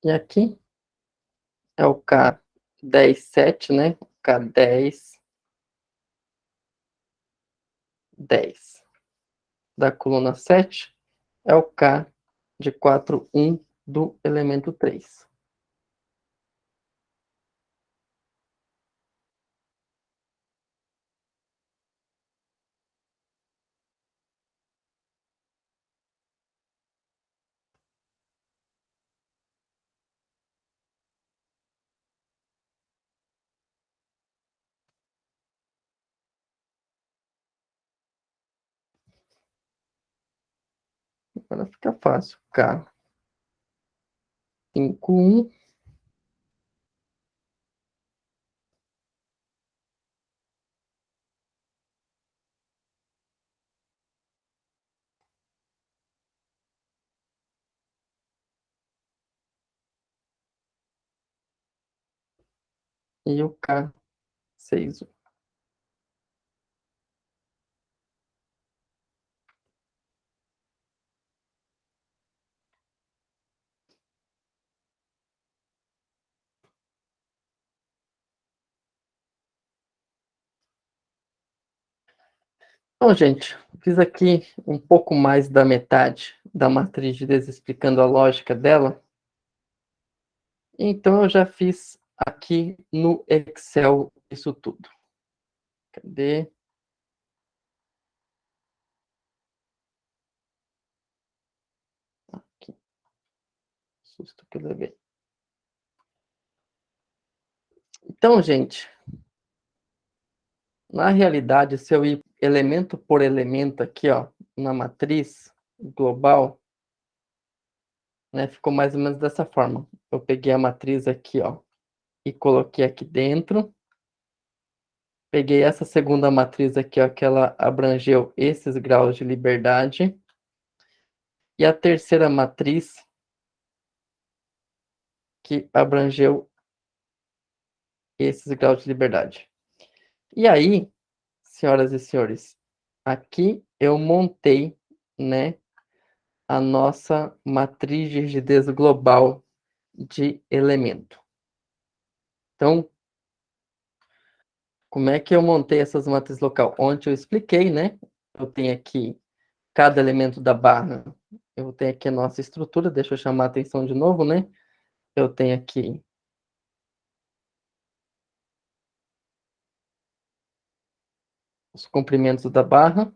E aqui é o K10,7, né? K10,10 da coluna 7 é o K de 4,1 do elemento 3. Agora fica fácil. K5,1 e o K6,1. Então, gente, fiz aqui um pouco mais da metade da matriz de Des explicando a lógica dela. Então, eu já fiz aqui no Excel isso tudo. Cadê? Aqui. Susto que eu levei. Então, gente, na realidade, se eu ir elemento por elemento aqui, ó, na matriz global, né, ficou mais ou menos dessa forma. Eu peguei a matriz aqui, ó, e coloquei aqui dentro. Peguei essa segunda matriz aqui, ó, que ela abrangeu esses graus de liberdade. E a terceira matriz, que abrangeu esses graus de liberdade. E aí, senhoras e senhores, aqui eu montei, né, a nossa matriz de rigidez global de elemento. Então, como é que eu montei essas matrizes local? Ontem eu expliquei, né? Eu tenho aqui cada elemento da barra. Eu tenho aqui a nossa estrutura, deixa eu chamar a atenção de novo, né? Eu tenho aqui os comprimentos da barra.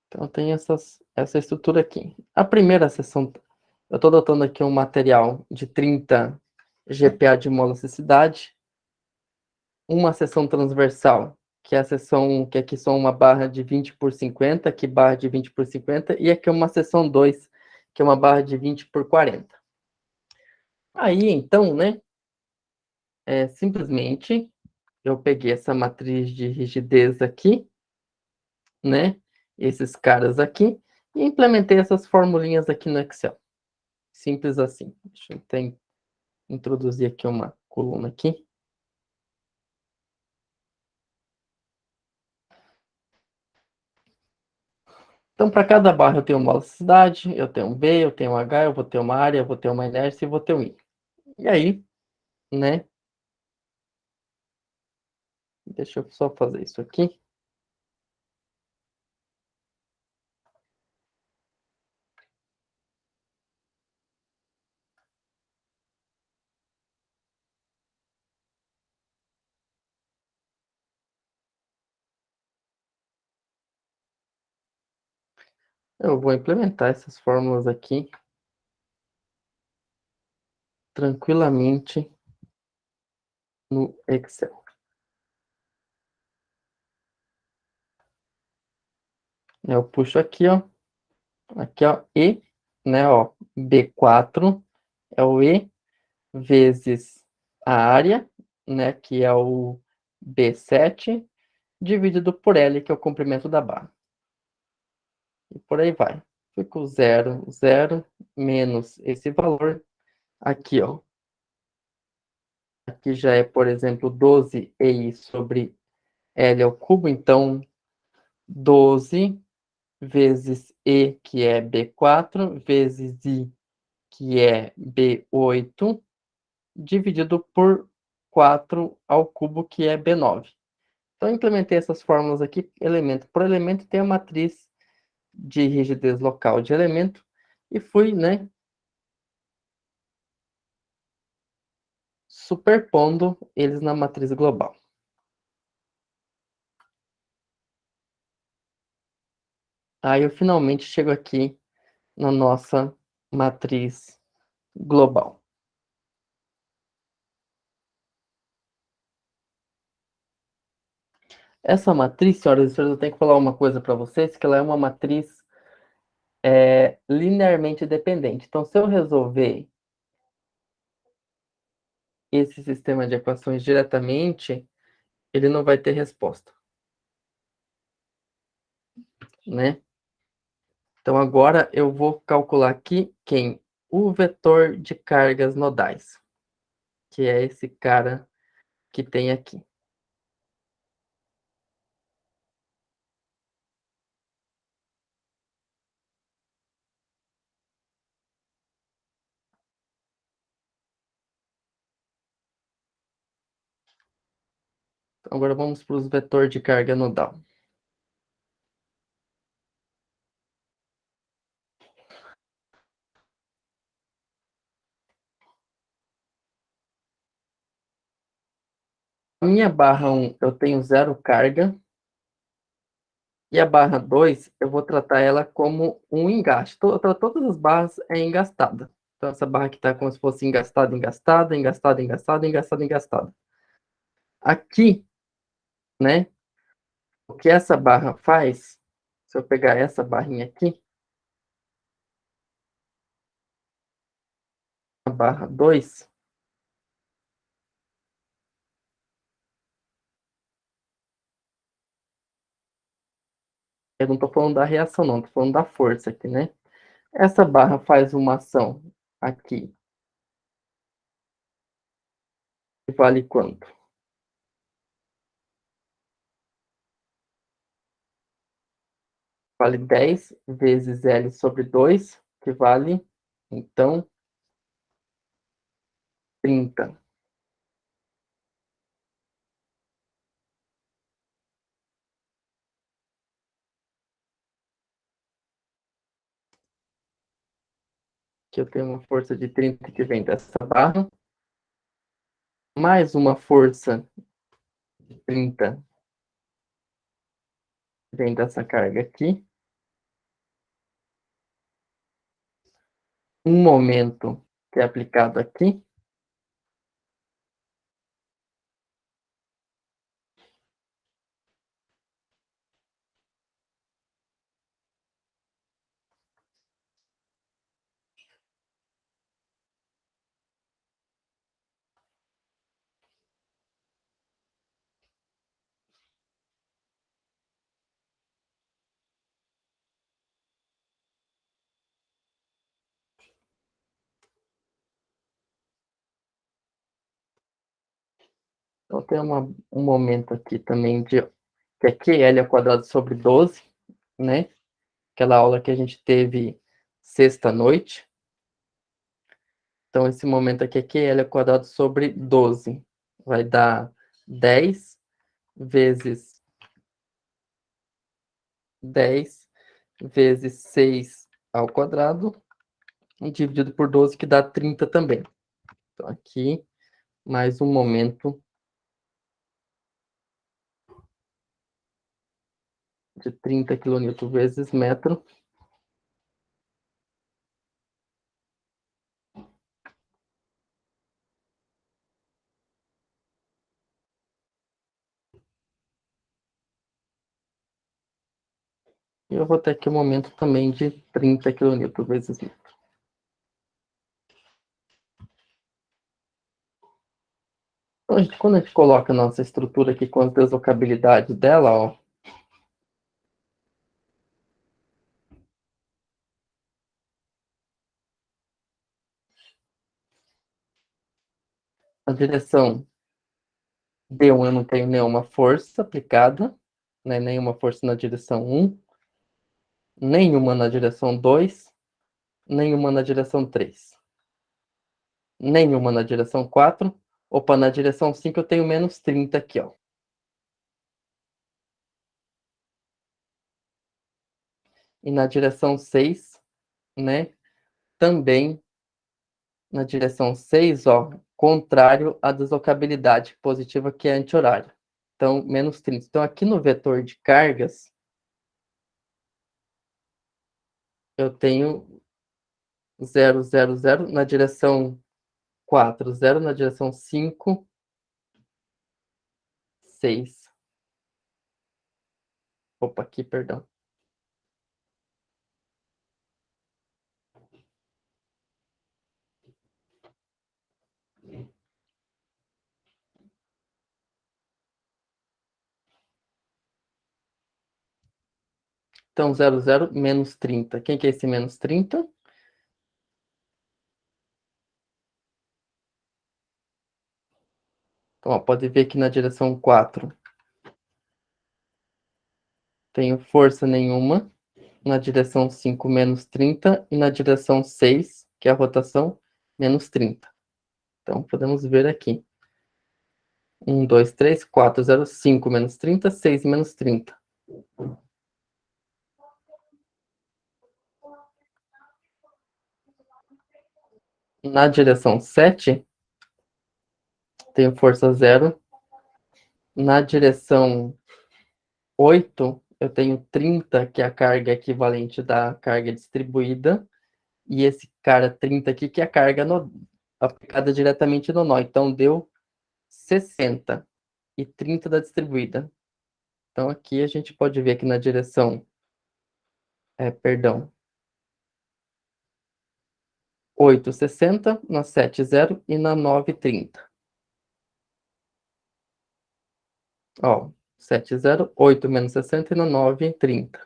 Então, tem essa estrutura aqui. A primeira seção, eu estou adotando aqui um material de 30 GPa de molasticidade, uma seção transversal, que é a seção que aqui são uma barra de 20 por 50, aqui barra de 20 por 50, e aqui uma seção 2, que é uma barra de 20 por 40. Aí, então, né, simplesmente eu peguei essa matriz de rigidez aqui, né, esses caras aqui, e implementei essas formulinhas aqui no Excel. Simples assim. Deixa eu introduzir aqui uma coluna aqui. Então, para cada barra eu tenho uma velocidade, eu tenho um B, eu tenho um H, eu vou ter uma área, eu vou ter uma inércia e vou ter um I. E aí, né? Deixa eu só fazer isso aqui. Eu vou implementar essas fórmulas aqui tranquilamente no Excel. Eu puxo aqui, ó, E, né, ó, B4 é o E vezes a área, né, que é o B7, dividido por L, que é o comprimento da barra. E por aí vai. Fico 0, 0, menos esse valor aqui, ó. Aqui já é, por exemplo, 12EI sobre L ao cubo, então 12 vezes E, que é B4, vezes I, que é B8, dividido por 4 ao cubo, que é B9. Então, eu implementei essas fórmulas aqui, elemento por elemento, tem a matriz de rigidez local de elemento, e fui, né, superpondo eles na matriz global. Aí eu finalmente chego aqui na nossa matriz global. Essa matriz, senhoras e senhores, eu tenho que falar uma coisa para vocês, que ela é uma matriz linearmente dependente. Então, se eu resolver esse sistema de equações diretamente, ele não vai ter resposta, né? Então, agora eu vou calcular aqui quem? O vetor de cargas nodais, que é esse cara que tem aqui. Então, agora vamos para os vetores de carga nodal. A minha barra 1, eu tenho zero carga. E a barra 2, eu vou tratar ela como um engaste. Todas as barras é engastada. Então, essa barra aqui está como se fosse engastada, engastada, engastada, engastada, engastada, engastada. Aqui, né, o que essa barra faz, se eu pegar essa barrinha aqui, a barra 2, eu não estou falando da reação, não, estou falando da força aqui, né? Essa barra faz uma ação aqui, que vale quanto? Vale 10 vezes L sobre 2, que vale, então, 30. Que eu tenho uma força de 30 que vem dessa barra, mais uma força de 30 que vem dessa carga aqui, um momento que é aplicado aqui, então tem um momento aqui também que é QL ao quadrado sobre 12, né? Aquela aula que a gente teve sexta-noite. Então, esse momento aqui é QL ao quadrado sobre 12. Vai dar 10 vezes 10 vezes 6 ao quadrado, dividido por 12, que dá 30 também. Então, aqui, mais um momento de 30 kN vezes metro. E eu vou ter aqui um momento também de 30 kN vezes litro. Então, quando a gente coloca a nossa estrutura aqui com as deslocabilidades dela, ó, a direção D1 eu não tenho nenhuma força aplicada, né? Nenhuma força na direção 1, nenhuma na direção 2, nenhuma na direção 3, nenhuma na direção 4. Opa, na direção 5 eu tenho menos 30 aqui, ó. E na direção 6, né? Também na direção 6, ó, contrário à deslocabilidade positiva, que é anti-horário. Então, menos 30. Então, aqui no vetor de cargas, eu tenho 0, 0, 0 na direção 4, 0 na direção 5, 6. Opa, aqui, perdão. Então, 0, 0, menos 30. Quem que é esse menos 30? Então, ó, pode ver que na direção 4 tenho força nenhuma. Na direção 5, menos 30. E na direção 6, que é a rotação, menos 30. Então, podemos ver aqui. 1, 2, 3, 4, 0, 5 menos 30, 6 menos 30. Na direção 7, tenho força 0. Na direção 8, eu tenho 30, que é a carga equivalente da carga distribuída. E esse cara 30 aqui, que é a carga aplicada diretamente no nó. Então, deu 60 e 30 da distribuída. Então, aqui a gente pode ver que na direção, perdão, 8, 60, na 7, 0 e na 9, 30. Ó, 7, 0, 8 menos 60 e na 9, 30.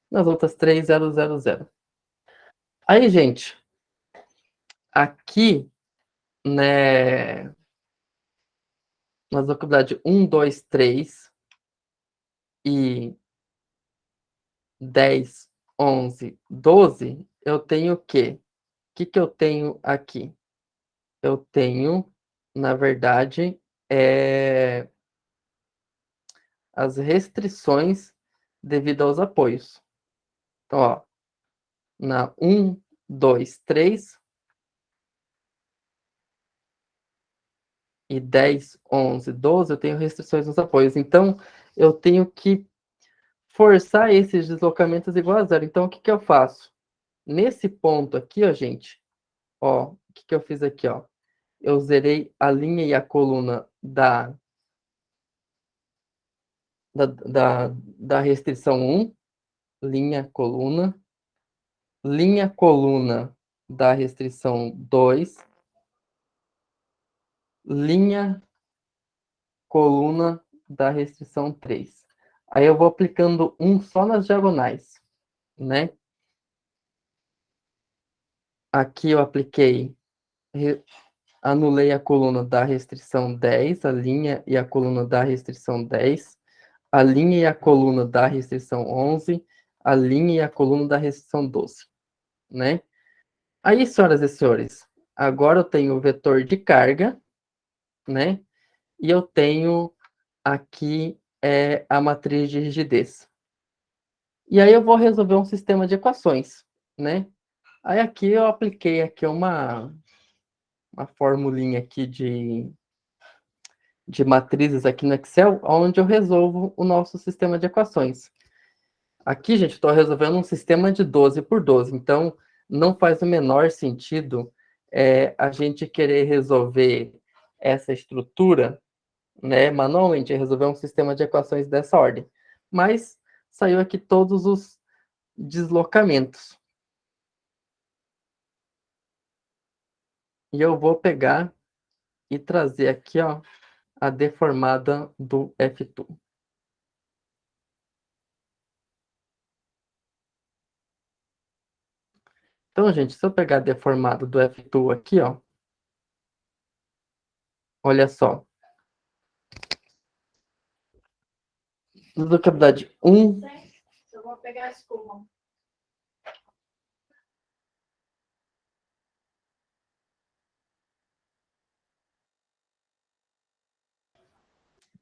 Nas outras 3, 0, 0, 0. Aí, gente, aqui, né, na localidade 1, 2, 3 e 10, 11, 12, eu tenho o quê? O que que eu tenho aqui? Eu tenho, na verdade, as restrições devido aos apoios. Então, ó, na 1, 2, 3 e 10, 11, 12, eu tenho restrições nos apoios. Então, eu tenho que forçar esses deslocamentos igual a zero. Então, o que que eu faço? Nesse ponto aqui, ó, gente, ó, o que que eu fiz aqui, ó? Eu zerei a linha e a coluna da restrição 1, linha, coluna da restrição 2, linha, coluna da restrição 3. Aí eu vou aplicando um só nas diagonais, né? Aqui eu apliquei, anulei a coluna da restrição 10, a linha e a coluna da restrição 10, a linha e a coluna da restrição 11, a linha e a coluna da restrição 12, né? Aí, senhoras e senhores, agora eu tenho o vetor de carga, né? E eu tenho aqui a matriz de rigidez. E aí eu vou resolver um sistema de equações, né? Aí aqui eu apliquei aqui uma formulinha aqui de matrizes aqui no Excel, onde eu resolvo o nosso sistema de equações. Aqui, gente, estou resolvendo um sistema de 12 por 12, então não faz o menor sentido a gente querer resolver essa estrutura, né, manualmente, resolver um sistema de equações dessa ordem. Mas saiu aqui todos deslocamentos. E eu vou pegar e trazer aqui, ó, a deformada do F2. Então, gente, se eu pegar a deformada do F2 aqui, ó, olha só. Deslocabilidade 1. Eu vou pegar a escova.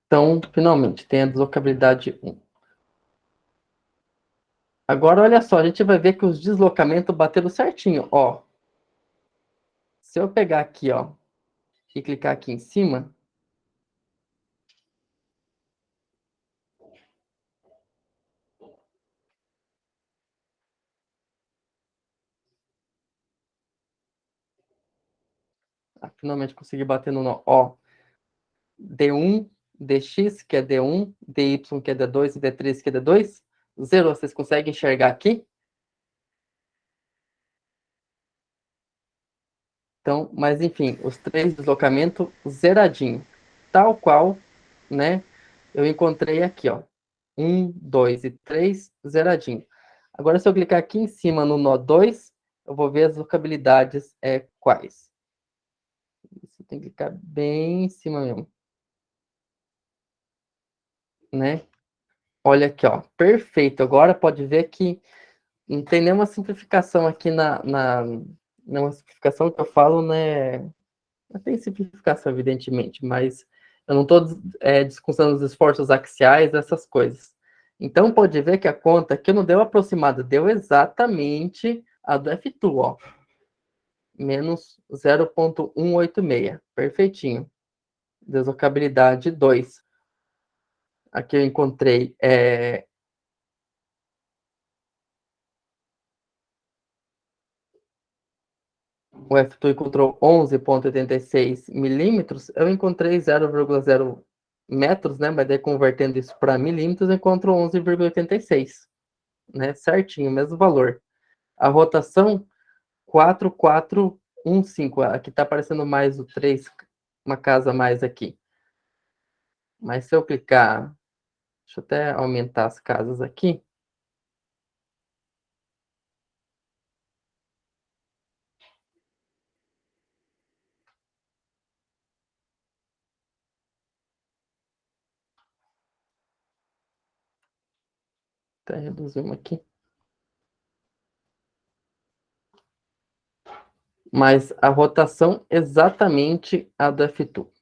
Então, finalmente, tem a deslocabilidade 1. Agora, olha só, a gente vai ver que os deslocamentos bateram certinho, ó. Se eu pegar aqui, ó, e clicar aqui em cima, finalmente consegui bater no nó, ó. D1, DX, que é D1, DY, que é D2, e D3, que é D2. Zero, vocês conseguem enxergar aqui? Então, mas enfim, os três deslocamentos zeradinho. Tal qual, né? Eu encontrei aqui, ó. 1, 2 e 3, zeradinho. Agora, se eu clicar aqui em cima no nó 2, eu vou ver as locabilidades quais. Isso tem que clicar bem em cima mesmo. Né? Olha aqui, ó. Perfeito. Agora pode ver que não tem nenhuma simplificação aqui nenhuma simplificação que eu falo, né? Não tem simplificação, evidentemente, mas eu não estou descontando os esforços axiais, essas coisas. Então, pode ver que a conta aqui não deu aproximada, deu exatamente a do F2, ó. Menos 0,186. Perfeitinho. Deslocabilidade 2. Aqui eu encontrei o F2 encontrou 11,86 milímetros, eu encontrei 0,0 metros, né? Mas daí convertendo isso para milímetros, eu encontro 11,86, né? Certinho, mesmo valor. A rotação, 4,415. Aqui está aparecendo mais o 3, uma casa a mais aqui. Mas se eu clicar, deixa eu até aumentar as casas aqui. Até reduzir uma aqui. Mas a rotação exatamente a do F2.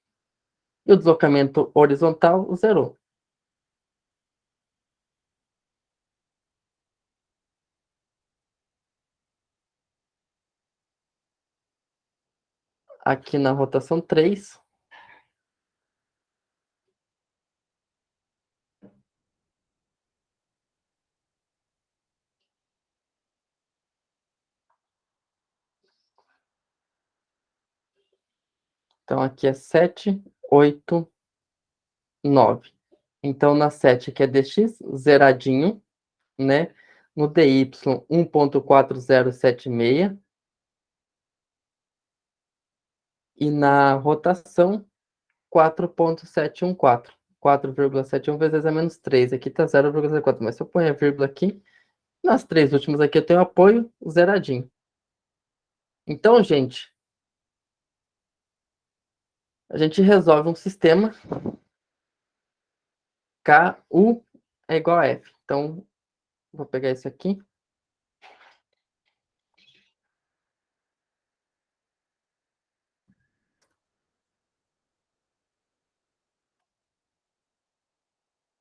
E o deslocamento horizontal, zerou. Aqui na rotação 3. Então, aqui é 7, 8, 9. Então, na 7 aqui é dx, zeradinho, né? No dy, 1,4076. E na rotação, 4,714. 4,71 vezes a menos 3. Aqui tá 0,04. Mas se eu pôr a vírgula aqui, nas três últimas aqui eu tenho apoio zeradinho. Então, gente, a gente resolve um sistema KU é igual a F. Então, vou pegar isso aqui.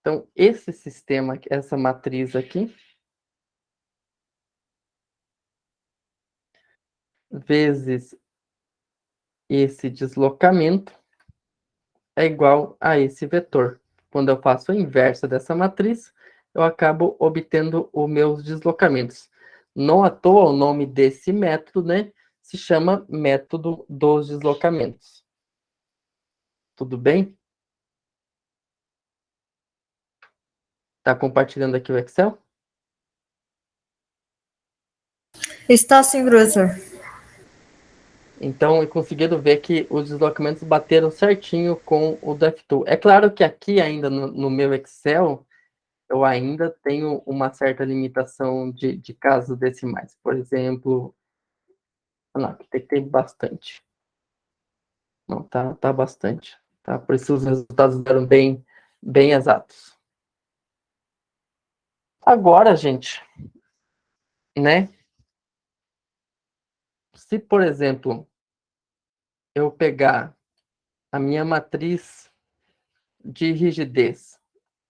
Então, esse sistema, essa matriz aqui, vezes esse deslocamento, é igual a esse vetor. Quando eu faço a inversa dessa matriz, eu acabo obtendo os meus deslocamentos. Não à toa, o nome desse método, né, se chama método dos deslocamentos. Tudo bem? Tá compartilhando aqui o Excel? Está sim, professor. Então, conseguiram ver que os deslocamentos bateram certinho com o DevTool. É claro que aqui ainda no meu Excel, eu ainda tenho uma certa limitação de casos decimais. Por exemplo, não, aqui tem que ter bastante. Não, tá bastante. Tá? Por isso os resultados eram bem exatos. Agora, gente, né? Se, por exemplo, eu pegar a minha matriz de rigidez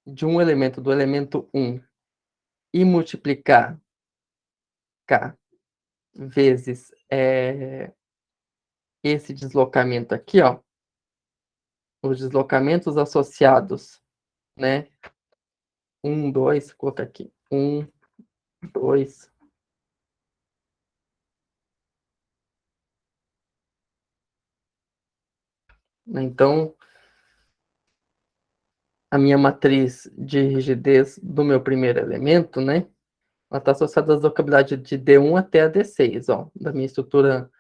de um elemento, do elemento 1, e multiplicar K vezes esse deslocamento aqui, ó, os deslocamentos associados, né? 1, 2, vou colocar aqui. 1, 2. Então, a minha matriz de rigidez do meu primeiro elemento, né? Ela está associada à deslocabilidade de D1 até a D6, ó, da minha estrutura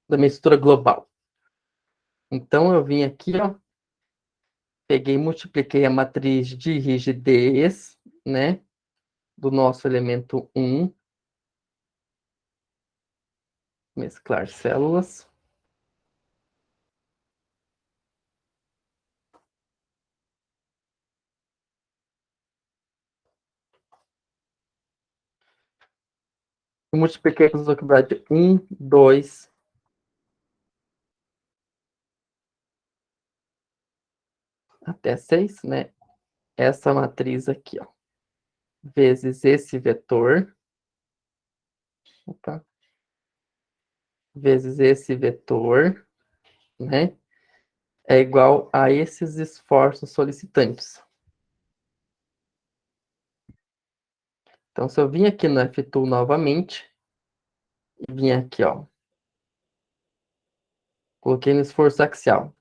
da minha estrutura global. Então, eu vim aqui, ó, peguei e multipliquei a matriz de rigidez, né, do nosso elemento 1, mesclar células. Eu multipliquei com a deslocabilidade 1, 2, até 6, né, essa matriz aqui, ó, vezes esse vetor, opa, vezes esse vetor, né, é igual a esses esforços solicitantes. Então, se eu vim aqui no F-Tool novamente, e vim aqui, ó, coloquei no esforço axial.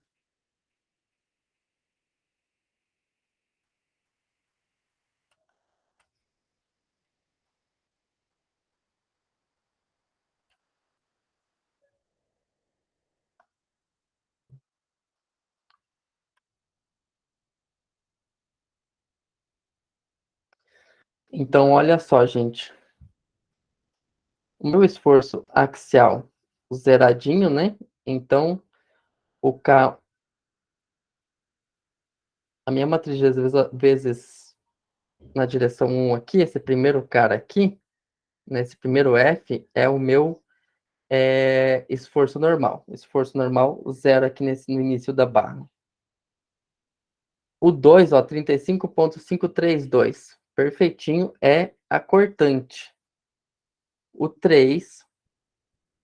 Então, olha só, gente. O meu esforço axial zeradinho, né? Então, o K, a minha matriz de vezes na direção 1 aqui, esse primeiro cara aqui, nesse primeiro F, é o meu esforço normal. Esforço normal, zero aqui no início da barra. O 2, ó, 35,532. Perfeitinho, é a cortante. O 3,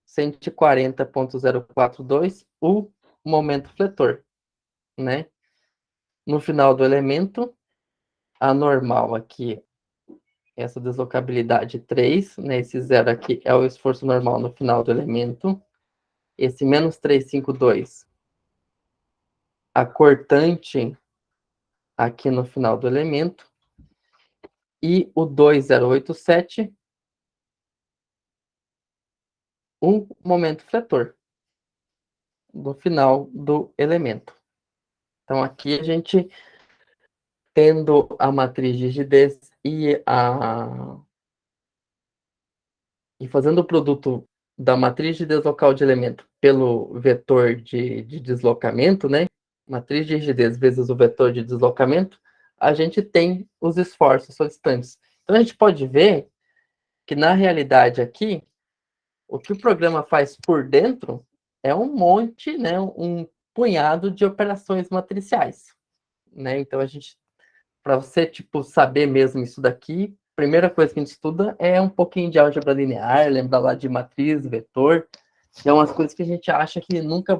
140,042, o momento fletor, né? No final do elemento, a normal aqui, essa deslocabilidade 3, né? Esse zero aqui é o esforço normal no final do elemento. Esse menos 352, a cortante aqui no final do elemento. E o 2087, o momento fletor no final do elemento. Então, aqui a gente, tendo a matriz de rigidez e fazendo o produto da matriz de deslocal de elemento pelo vetor de deslocamento, né? Matriz de rigidez vezes o vetor de deslocamento, a gente tem os esforços solicitantes. Então, a gente pode ver que, na realidade, aqui, o que o programa faz por dentro é um monte, né? Um punhado de operações matriciais, né? Então, para você, tipo, saber mesmo isso daqui, a primeira coisa que a gente estuda é um pouquinho de álgebra linear, lembra lá de matriz, vetor, que é umas coisas que a gente acha que nunca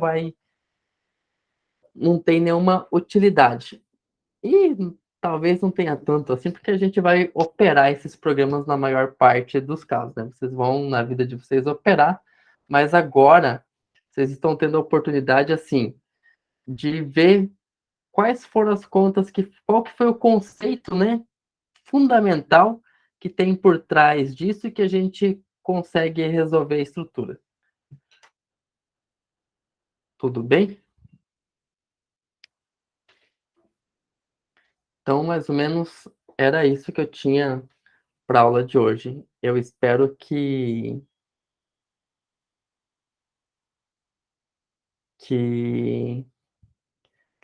não tem nenhuma utilidade. E talvez não tenha tanto assim, porque a gente vai operar esses programas na maior parte dos casos, né? Vocês vão, na vida de vocês, operar, mas agora vocês estão tendo a oportunidade, assim, de ver quais foram as contas, qual que foi o conceito, né, fundamental que tem por trás disso e que a gente consegue resolver a estrutura. Tudo bem? Então, mais ou menos, era isso que eu tinha para a aula de hoje. Eu espero que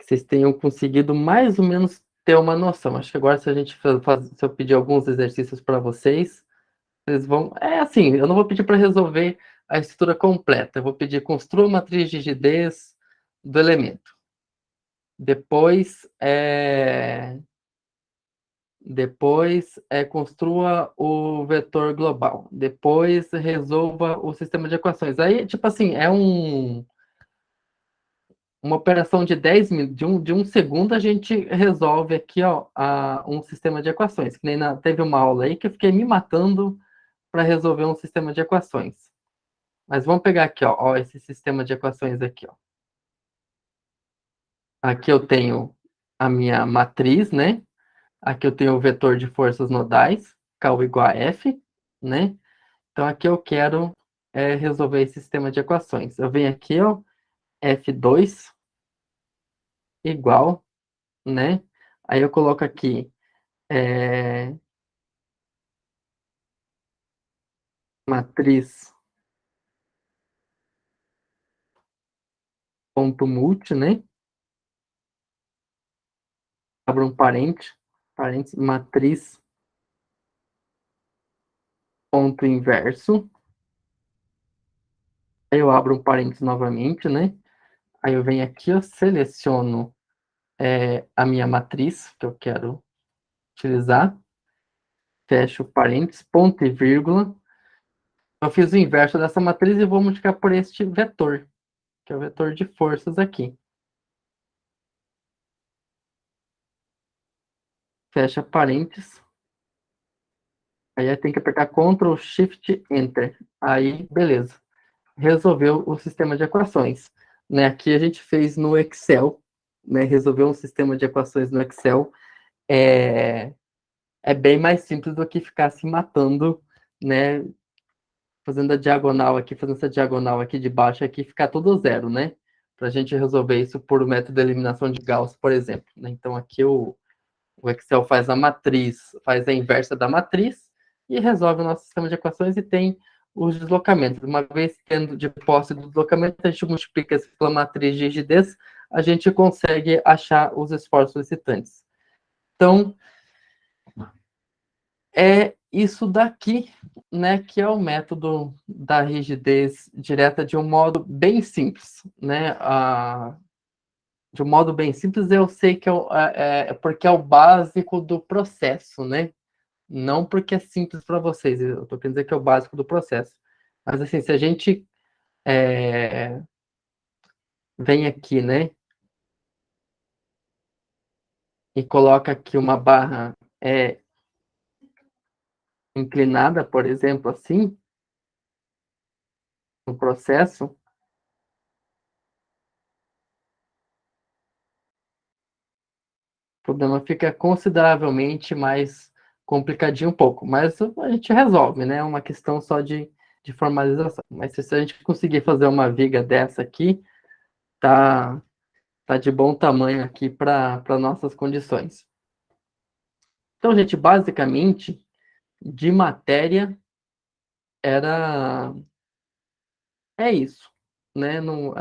vocês tenham conseguido mais ou menos ter uma noção. Acho que agora, se a gente se eu pedir alguns exercícios para vocês, vocês vão. É assim, eu não vou pedir para resolver a estrutura completa. Eu vou pedir construa a matriz de rigidez do elemento. Depois construa o vetor global. Depois resolva o sistema de equações. Aí, tipo assim, uma operação de 10 minutos, de um segundo, a gente resolve aqui, ó, um sistema de equações. Que nem teve uma aula aí que eu fiquei me matando para resolver um sistema de equações. Mas vamos pegar aqui, ó, esse sistema de equações aqui, ó. Aqui eu tenho a minha matriz, né? Aqui eu tenho o vetor de forças nodais, K igual a F, né? Então aqui eu quero resolver esse sistema de equações. Eu venho aqui, ó, F2 igual, né? Aí eu coloco aqui matriz ponto multi, né? Abro um parênteses, matriz ponto inverso. Aí eu abro um parênteses novamente, né? Aí eu venho aqui, eu seleciono a minha matriz que eu quero utilizar. Fecho parênteses, ponto e vírgula. Eu fiz o inverso dessa matriz e vou multiplicar por este vetor, que é o vetor de forças aqui. Fecha parênteses. Aí tem que apertar Ctrl, Shift, Enter. Aí, beleza. Resolveu o sistema de equações. Né? Aqui a gente fez no Excel, né? Resolveu um sistema de equações no Excel. É bem mais simples do que ficar se matando, né? Fazendo a diagonal aqui, fazendo essa diagonal aqui de baixo aqui, ficar tudo zero, né? Para a gente resolver isso por método de eliminação de Gauss, por exemplo. Né? Então aqui o Excel faz a matriz, faz a inversa da matriz e resolve o nosso sistema de equações e tem os deslocamentos. Uma vez tendo de posse do deslocamento, a gente multiplica isso pela matriz de rigidez, a gente consegue achar os esforços licitantes. Então, é isso daqui, né, que é o método da rigidez direta de um modo bem simples, né? De um modo bem simples, eu sei que porque é o básico do processo, né? Não porque é simples para vocês, eu estou querendo dizer que é o básico do processo. Mas assim, se a gente vem aqui, né, e coloca aqui uma barra inclinada, por exemplo, assim, no processo, o problema fica consideravelmente mais complicadinho um pouco, mas a gente resolve, né? É uma questão só de formalização. Mas se a gente conseguir fazer uma viga dessa aqui, tá, tá de bom tamanho aqui para nossas condições. Então, gente, basicamente, de matéria é isso, né? No,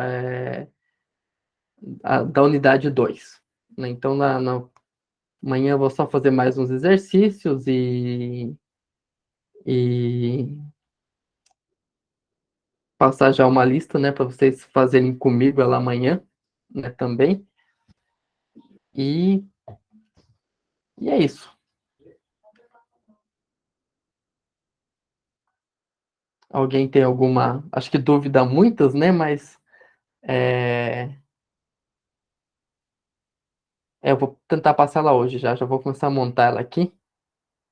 da unidade 2. Né? Então, amanhã eu vou só fazer mais uns exercícios e passar já uma lista, né, para vocês fazerem comigo ela amanhã, né, também. E, e é isso. Alguém tem alguma, acho que dúvida muitas, né, mas eu vou tentar passar ela hoje já vou começar a montar ela aqui,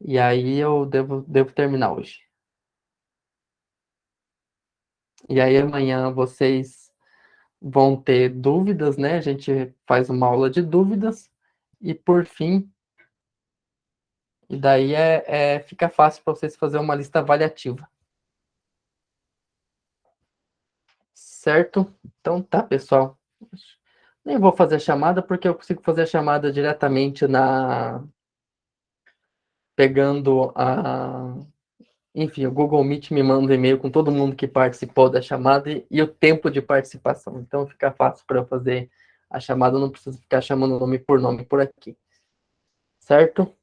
e aí eu devo terminar hoje. E aí amanhã vocês vão ter dúvidas, né, a gente faz uma aula de dúvidas, e por fim, E daí fica fácil para vocês fazer uma lista avaliativa. Certo? Então tá, pessoal. Nem vou fazer a chamada, porque eu consigo fazer a chamada diretamente pegando enfim, o Google Meet me manda um e-mail com todo mundo que participou da chamada e o tempo de participação. Então fica fácil para eu fazer a chamada, eu não preciso ficar chamando nome por aqui. Certo?